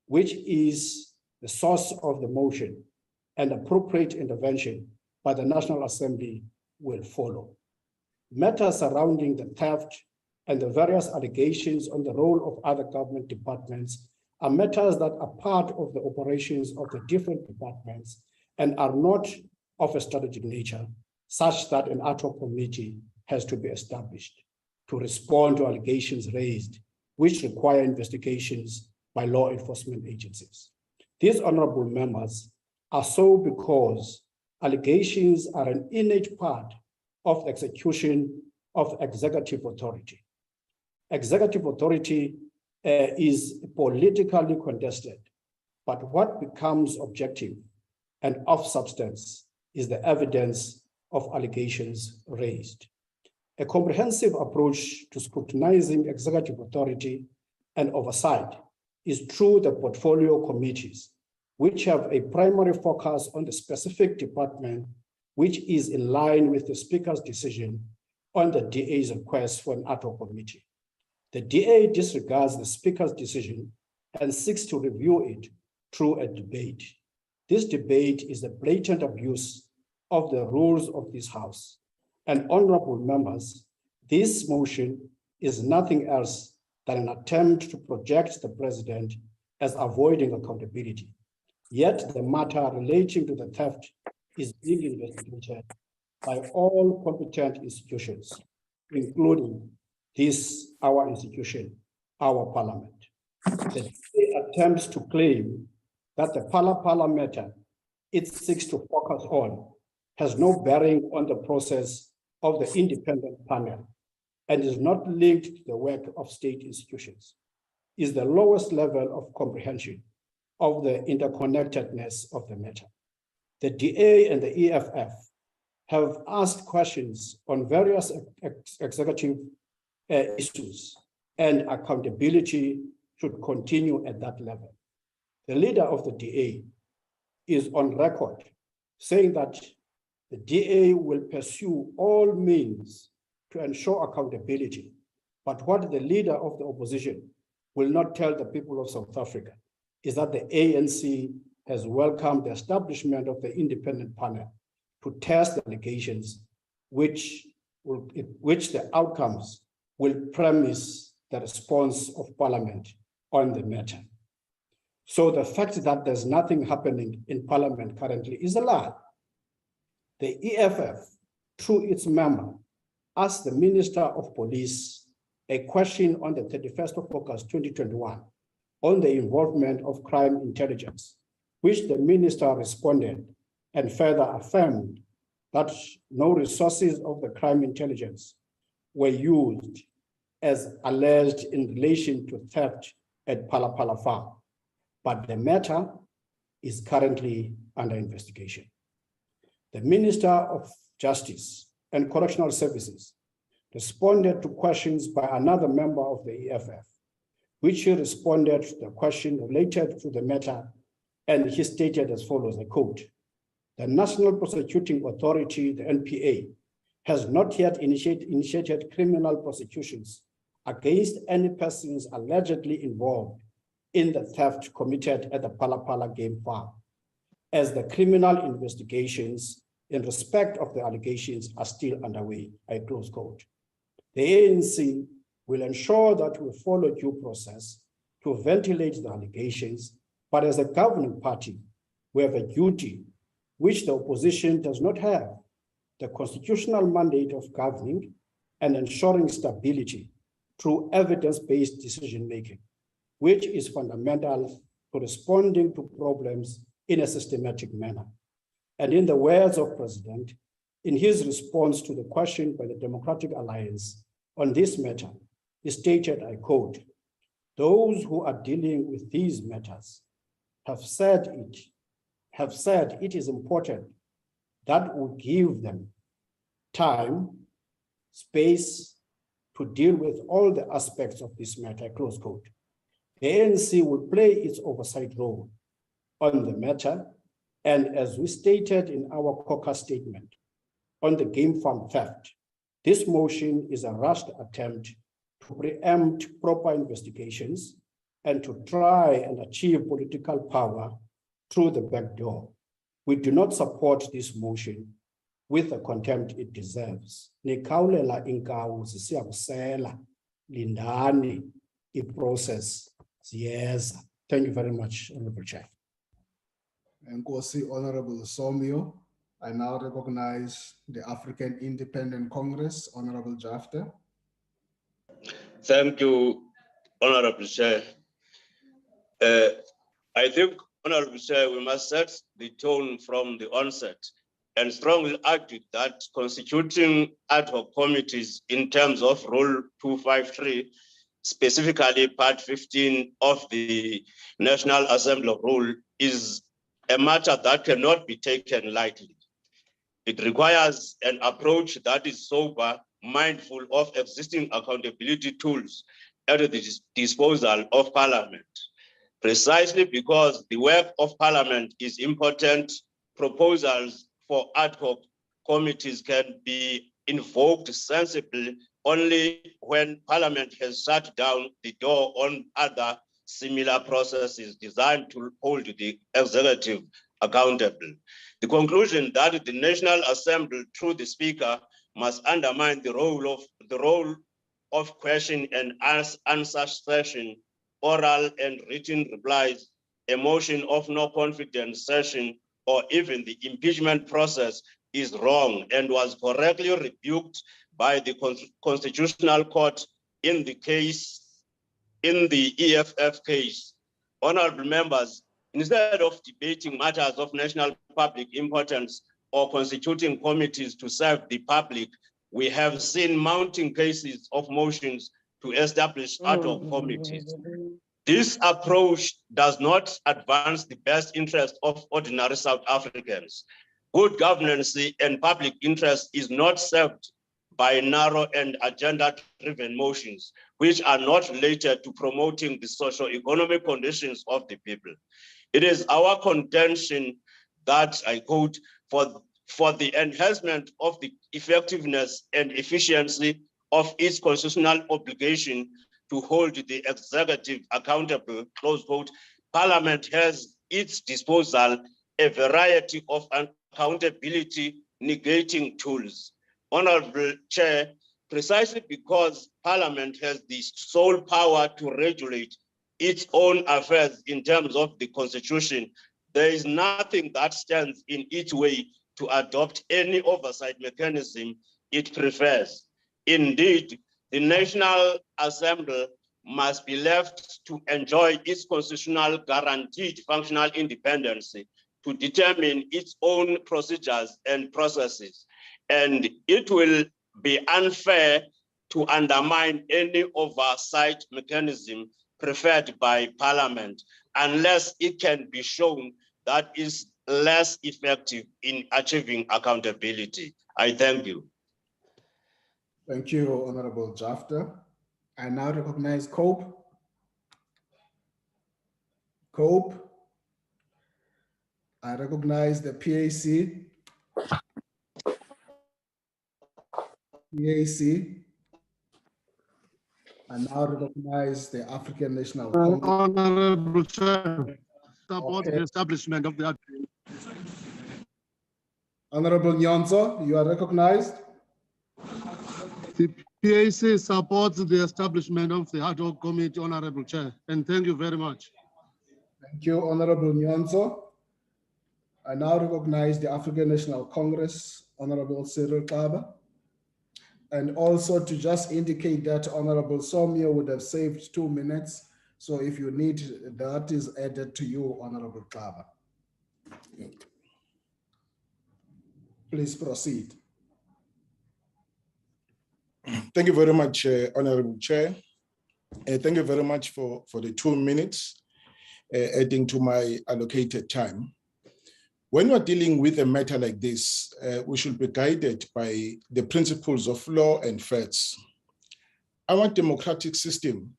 which is the source of the motion, and appropriate intervention by the National Assembly will follow. Matters surrounding the theft and the various allegations on the role of other government departments are matters that are part of the operations of the different departments and are not of a strategic nature, such that an ad hoc committee has to be established to respond to allegations raised, which require investigations by law enforcement agencies. These honorable members are so because allegations are an innate part of execution of executive authority. Executive authority is politically contested, but what becomes objective and of substance is the evidence of allegations raised. A comprehensive approach to scrutinizing executive authority and oversight is through the portfolio committees, which have a primary focus on the specific department, which is in line with the Speaker's decision on the DA's request for an ad hoc committee. The DA disregards the Speaker's decision and seeks to review it through a debate. This debate is a blatant abuse of the rules of this House. And honorable members, this motion is nothing else than an attempt to project the president as avoiding accountability. Yet the matter relating to the theft is being investigated by all competent institutions, including this, our institution, our parliament. The DA attempts to claim that the Phala Phala matter it seeks to focus on has no bearing on the process of the independent panel and is not linked to the work of state institutions, is the lowest level of comprehension of the interconnectedness of the matter. The DA and the EFF have asked questions on various executive issues, and accountability should continue at that level. The leader of the DA is on record saying that the DA will pursue all means to ensure accountability, but what the leader of the opposition will not tell the people of South Africa is that the ANC has welcomed the establishment of the independent panel to test the allegations, which the outcomes will premise the response of Parliament on the matter. So the fact that there's nothing happening in Parliament currently is a lie. The EFF, through its member, asked the Minister of Police a question on the 31st of August 2021 on the involvement of crime intelligence, which the minister responded and further affirmed that no resources of the crime intelligence were used as alleged in relation to theft at Phala Phala farm, but the matter is currently under investigation. The Minister of Justice and Correctional Services responded to questions by another member of the EFF, which he responded to the question related to the matter, and he stated as follows, I quote, "The National Prosecuting Authority, the NPA, has not yet initiated criminal prosecutions against any persons allegedly involved in the theft committed at the Phala Phala game farm, as the criminal investigations in respect of the allegations are still underway," I close quote. The ANC will ensure that we follow due process to ventilate the allegations, but as a governing party, we have a duty which the opposition does not have, the constitutional mandate of governing and ensuring stability through evidence-based decision-making, which is fundamental to responding to problems in a systematic manner. And in the words of President, in his response to the question by the Democratic Alliance on this matter, he stated, I quote, "Those who are dealing with these matters have said it have said it is important that we give them time, space to deal with all the aspects of this matter, close quote. The ANC will play its oversight role on the matter, and as we stated in our caucus statement on the game farm theft, this motion is a rushed attempt to preempt proper investigations and to try and achieve political power through the back door. We do not support this motion with the contempt it deserves. Nikhawulela inkawu zisiyakusela, lindani i-process ziyeza. Thank you very much, Honorable Chair. Nkosi, Honorable Somio. I now recognize the African Independent Congress, Honorable Jafta. Thank you, Honorable Chair. I think, Honorable Chair, we must set the tone from the onset and strongly argue that constituting ad hoc committees in terms of Rule 253, specifically Part 15 of the National Assembly Rule, is a matter that cannot be taken lightly. It requires an approach that is sober, mindful of existing accountability tools at the disposal of Parliament. Precisely because the work of Parliament is important, proposals for ad hoc committees can be invoked sensibly only when Parliament has shut down the door on other similar processes designed to hold the executive accountable. The conclusion that the National Assembly, through the Speaker, must undermine the role of question and answer session, oral and written replies, a motion of no confidence session, or even the impeachment process is wrong and was correctly rebuked by the Constitutional Court in the EFF case. Honorable members, instead of debating matters of national public importance or constituting committees to serve the public, we have seen mounting cases of motions to establish ad hoc committees. This approach does not advance the best interest of ordinary South Africans. Good governance and public interest is not served by narrow and agenda-driven motions, which are not related to promoting the socio-economic conditions of the people. It is our contention that, I quote, for the enhancement of the effectiveness and efficiency of its constitutional obligation to hold the executive accountable, close quote, Parliament has its disposal a variety of accountability negating tools. Honorable Chair, precisely because Parliament has the sole power to regulate its own affairs in terms of the Constitution, there is nothing that stands in its way to adopt any oversight mechanism it prefers. Indeed, the National Assembly must be left to enjoy its constitutional guaranteed functional independence to determine its own procedures and processes. And it will be unfair to undermine any oversight mechanism preferred by Parliament unless it can be shown that is less effective in achieving accountability. I thank you. Thank you, Honorable Jafta. I now recognize Cope. Cope. I recognize the PAC. PAC. I now recognize the African National Congress. Honorable Chair, support the establishment of the. Honorable Nyonso, you are recognized. The PAC supports the establishment of the ad hoc committee, Honorable Chair, and thank you very much. Thank you, Honorable Nyonso. I now recognize the African National Congress, Honorable Cyril Kaba. And also to just indicate that Honorable Somio would have saved 2 minutes. So if you need, that is added to you, Honorable Kaba. Please proceed. Thank you very much, Honorable Chair. Thank you very much for the 2 minutes adding to my allocated time. When we're dealing with a matter like this, we should be guided by the principles of law and facts. Our democratic system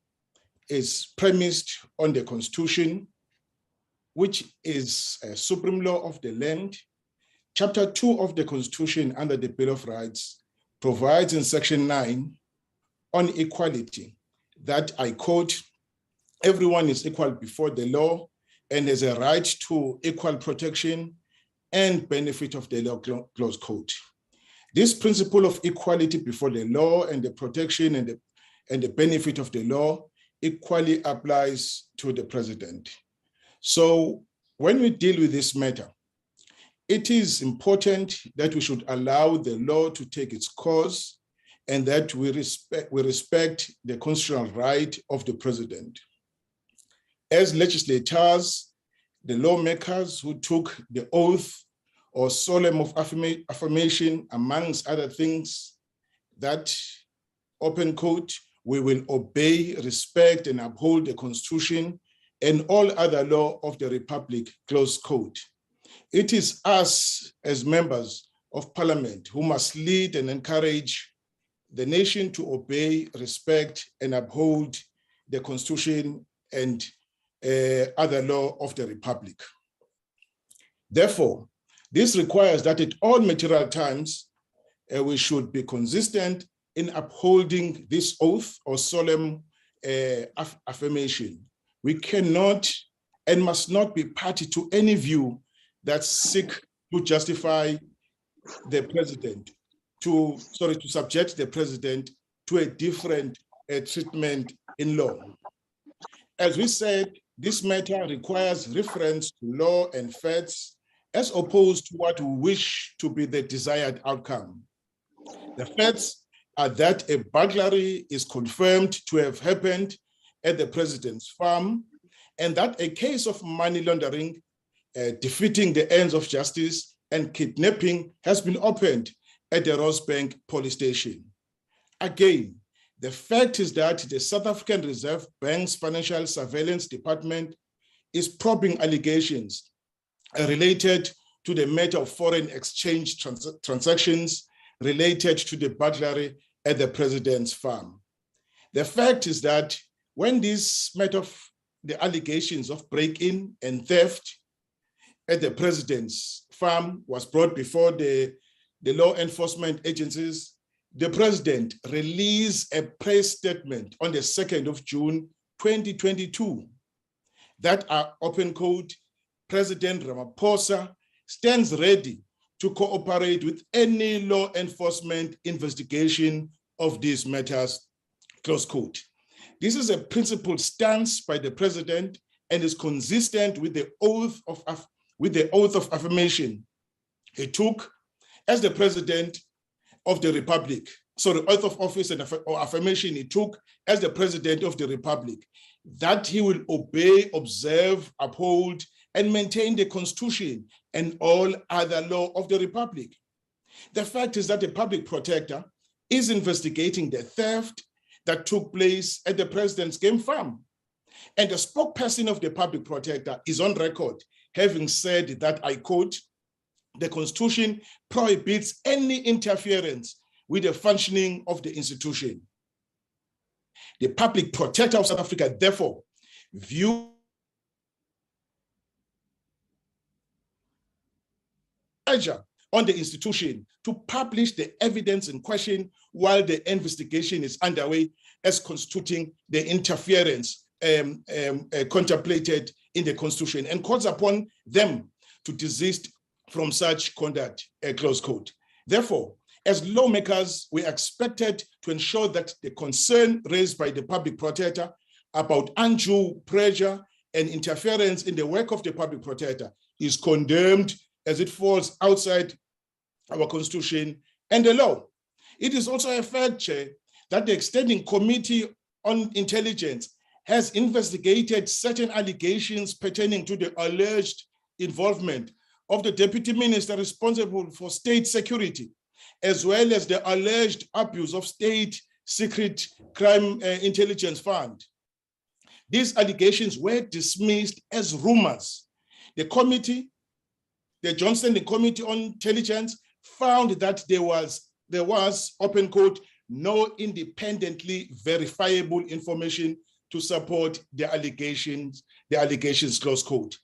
is premised on the Constitution, which is a supreme law of the land. Chapter 2 of the Constitution under the Bill of Rights provides in Section 9 on equality that, I quote, everyone is equal before the law and has a right to equal protection and benefit of the law, close quote. This principle of equality before the law and the protection and the benefit of the law equally applies to the president. So when we deal with this matter, it is important that we should allow the law to take its course and that we respect the constitutional right of the president. As legislators, the lawmakers who took the oath or solemn of affirmation, amongst other things, that, open quote, we will obey, respect, and uphold the Constitution and all other law of the Republic, close quote. It is us as members of Parliament who must lead and encourage the nation to obey, respect, and uphold the Constitution and other law of the Republic. Therefore, this requires that at all material times, we should be consistent in upholding this oath or solemn affirmation. We cannot and must not be party to any view that seek to justify the president, to subject the president to a different treatment in law. As we said, this matter requires reference to law and facts as opposed to what we wish to be the desired outcome. The facts are that a burglary is confirmed to have happened at the president's farm, and that a case of money laundering, defeating the ends of justice, and kidnapping has been opened at the Rosebank police station. Again, the fact is that the South African Reserve Bank's Financial Surveillance Department is probing allegations related to the matter of foreign exchange transactions related to the burglary at the president's farm. The fact is that when this matter of the allegations of break-in and theft at the president's farm was brought before the law enforcement agencies, the president released a press statement on the 2nd of June, 2022, that are open quote, President Ramaphosa stands ready to cooperate with any law enforcement investigation of these matters, close quote. This is a principled stance by the president and is consistent with the oath of affirmation he took as the president of the Republic. So the oath of office or affirmation he took as the president of the Republic, that he will obey, observe, uphold, and maintain the Constitution and all other law of the Republic. The fact is that the public protector is investigating the theft that took place at the president's game farm. And the spokesperson of the public protector is on record having said that, I quote, the Constitution prohibits any interference with the functioning of the institution. The public protector of South Africa, therefore, views pressure on the institution to publish the evidence in question while the investigation is underway as constituting the interference contemplated in the Constitution, and calls upon them to desist from such conduct, close quote. Therefore, as lawmakers, we are expected to ensure that the concern raised by the public protector about undue pressure and interference in the work of the public protector is condemned as it falls outside our Constitution and the law. It is also a fact, Chair, that the Extending Committee on Intelligence has investigated certain allegations pertaining to the alleged involvement of the Deputy Minister responsible for state security, as well as the alleged abuse of state secret crime intelligence fund. These allegations were dismissed as rumors. The committee the Joint Standing Committee on Intelligence found that there was, open quote, no independently verifiable information to support the allegations, close quote.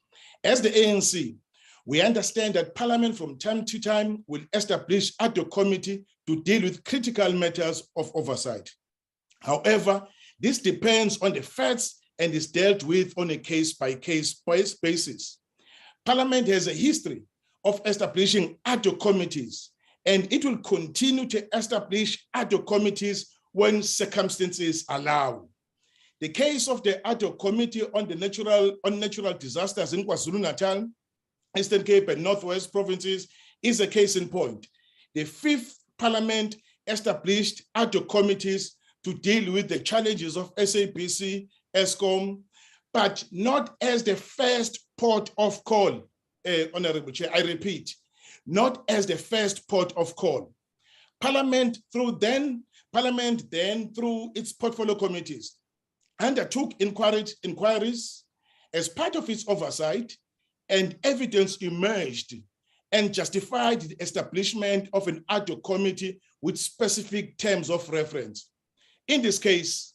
As the ANC, we understand that Parliament from time to time will establish ad hoc committee to deal with critical matters of oversight. However, this depends on the facts and is dealt with on a case-by-case basis. Parliament has a history of establishing ad hoc committees, and it will continue to establish ad hoc committees when circumstances allow. The case of the ad hoc committee on natural disasters in KwaZulu-Natal, Eastern Cape and Northwest provinces is a case in point. The 5th Parliament established ad hoc committees to deal with the challenges of SABC, ESCOM, but not as the first port of call, Honorable Chair, I repeat, not as the first port of call. Parliament then through its portfolio committees undertook inquiries as part of its oversight, and evidence emerged and justified the establishment of an ad hoc committee with specific terms of reference. In this case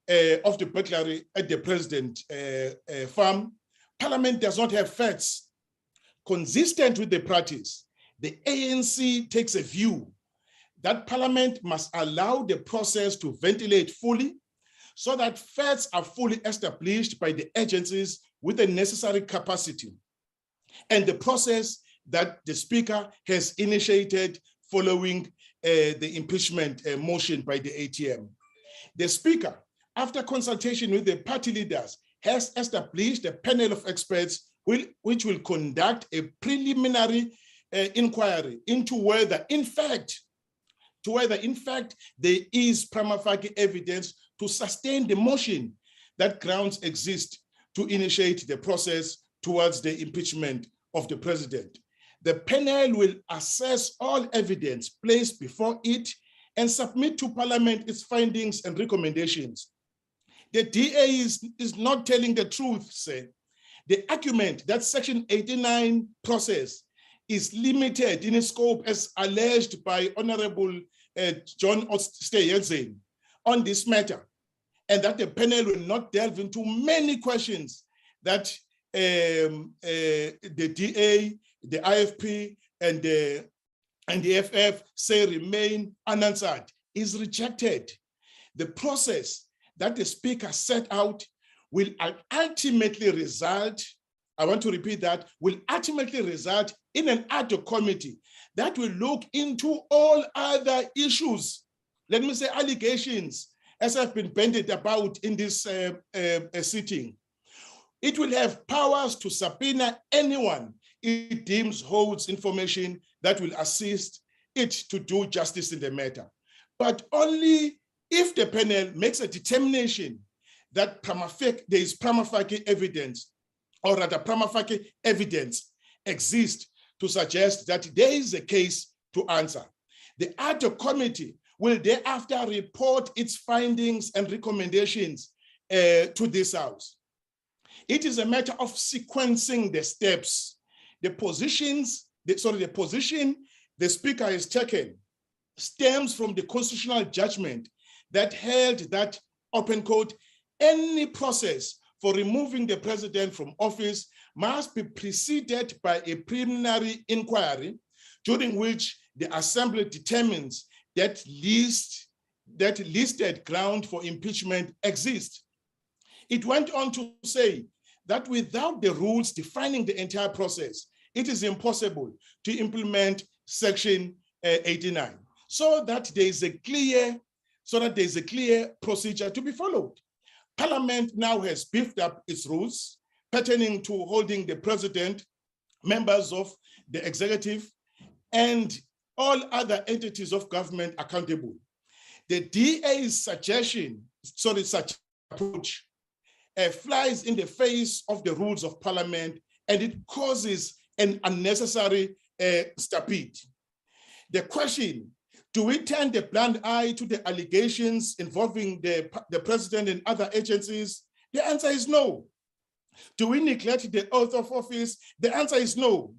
of the burglary at the President farm, Parliament does not have facts consistent with the practice. The ANC takes a view that Parliament must allow the process to ventilate fully so that facts are fully established by the agencies with the necessary capacity, and the process that the Speaker has initiated following the impeachment motion by the ATM. The Speaker, after consultation with the party leaders, has established a panel of experts which will conduct a preliminary inquiry into whether, in fact, there is prima facie evidence to sustain the motion that grounds exist to initiate the process towards the impeachment of the President. The panel will assess all evidence placed before it and submit to Parliament its findings and recommendations. The DA is not telling the truth, sir. The argument that Section 89 process is limited in its scope as alleged by Honorable John Steyerzen on this matter, and that the panel will not delve into many questions that the DA, the IFP, and the FF say remain unanswered, is rejected. The process that the Speaker set out will ultimately result, I want to repeat that, will ultimately result in an ad hoc committee that will look into all other issues, let me say allegations, as have been bandied about in this sitting. It will have powers to subpoena anyone it deems holds information that will assist it to do justice in the matter, but only if the panel makes a determination that there is prima facie evidence, or rather prima facie evidence exists to suggest that there is a case to answer. The ad hoc committee will thereafter report its findings and recommendations to this House. It is a matter of sequencing the steps. The position the Speaker has taken stems from the constitutional judgment that held that, open quote, any process for removing the President from office must be preceded by a preliminary inquiry during which the Assembly determines that listed ground for impeachment exists. It went on to say that without the rules defining the entire process, it is impossible to implement Section 89, so that there is a clear procedure to be followed. Parliament now has beefed up its rules pertaining to holding the President, members of the executive, and all other entities of government accountable. The DA's such approach flies in the face of the rules of Parliament, and it causes an unnecessary stampede. The question, do we turn the blind eye to the allegations involving the President and other agencies? The answer is no. Do we neglect the oath of office? The answer is no.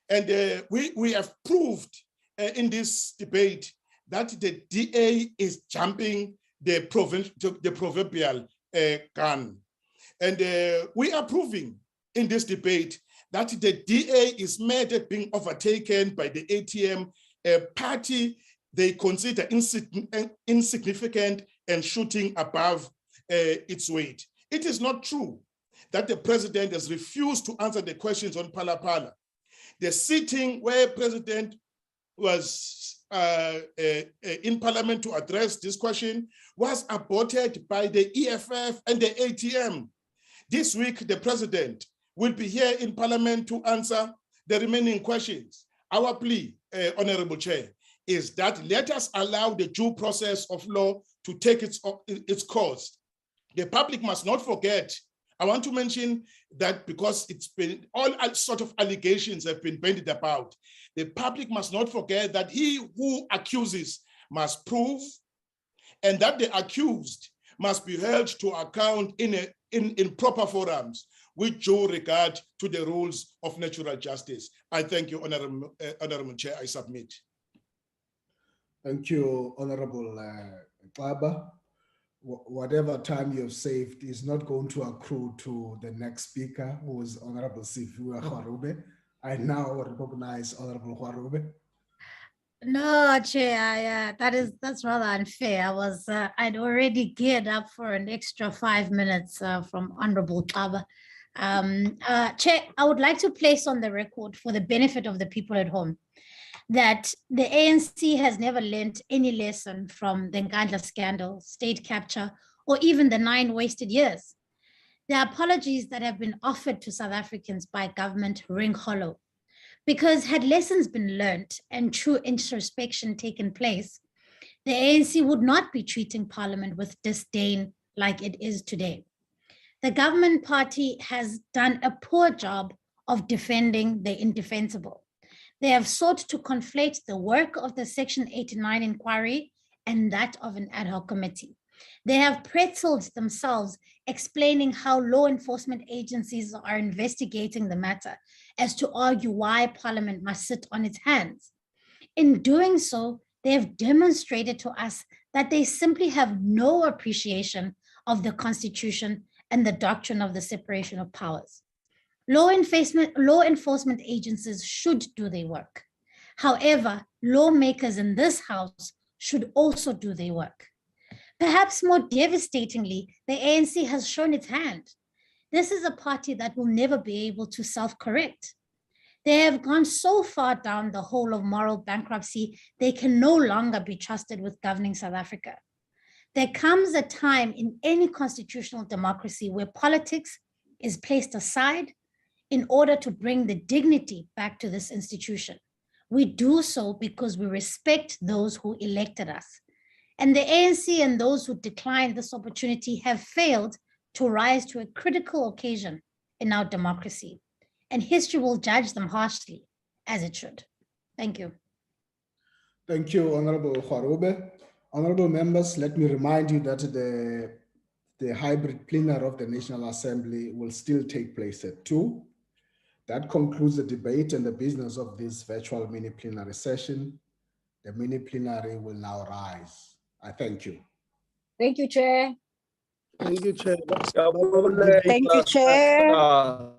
And we have proved in this debate that the DA is jumping the proverbial gun. And we are proving in this debate that the DA is mad at being overtaken by the ATM, a party they consider insignificant and shooting above its weight. It is not true that the president has refused to answer the questions on Phala Phala. The sitting where president was in parliament to address this question was aborted by the EFF and the ATM. This week, the president will be here in parliament to answer the remaining questions. Our plea, Honorable Chair, is that let us allow the due process of law to take its course. The public must not forget. I want to mention that because it's been all sort of allegations have been bandied about. The public must not forget that he who accuses must prove, and that the accused must be held to account in proper forums with due regard to the rules of natural justice. I thank you, Honorable Chair. I submit. Thank you, Honorable Baba. Whatever time you've saved is not going to accrue to the next speaker, who is Honorable Sifua Kharube. I now recognize Honorable Kharube. No, Chair, that's rather unfair. I'd already geared up for an extra 5 minutes from Honorable Baba. Chair, I would like to place on the record for the benefit of the people at home that the ANC has never learned any lesson from the Nkandla scandal, state capture, or even the 9 wasted years. The apologies that have been offered to South Africans by government ring hollow, because had lessons been learned and true introspection taken place, the ANC would not be treating Parliament with disdain like it is today. The government party has done a poor job of defending the indefensible. They have sought to conflate the work of the Section 89 inquiry and that of an ad hoc committee. They have pretzeled themselves explaining how law enforcement agencies are investigating the matter as to argue why Parliament must sit on its hands. In doing so, they have demonstrated to us that they simply have no appreciation of the Constitution and the doctrine of the separation of powers. Law enforcement agencies should do their work. However, lawmakers in this House should also do their work. Perhaps more devastatingly, the ANC has shown its hand. This is a party that will never be able to self-correct. They have gone so far down the hole of moral bankruptcy, they can no longer be trusted with governing South Africa. There comes a time in any constitutional democracy where politics is placed aside in order to bring the dignity back to this institution. We do so because we respect those who elected us. And the ANC and those who declined this opportunity have failed to rise to a critical occasion in our democracy. And history will judge them harshly, as it should. Thank you. Thank you, Honorable Kharube. Honorable members, let me remind you that the hybrid plenary of the National Assembly will still take place at 2. That concludes the debate and the business of this virtual mini-plenary session. The mini-plenary will now rise. I thank you. Thank you, Chair. Thank you, Chair. Thank you, Chair.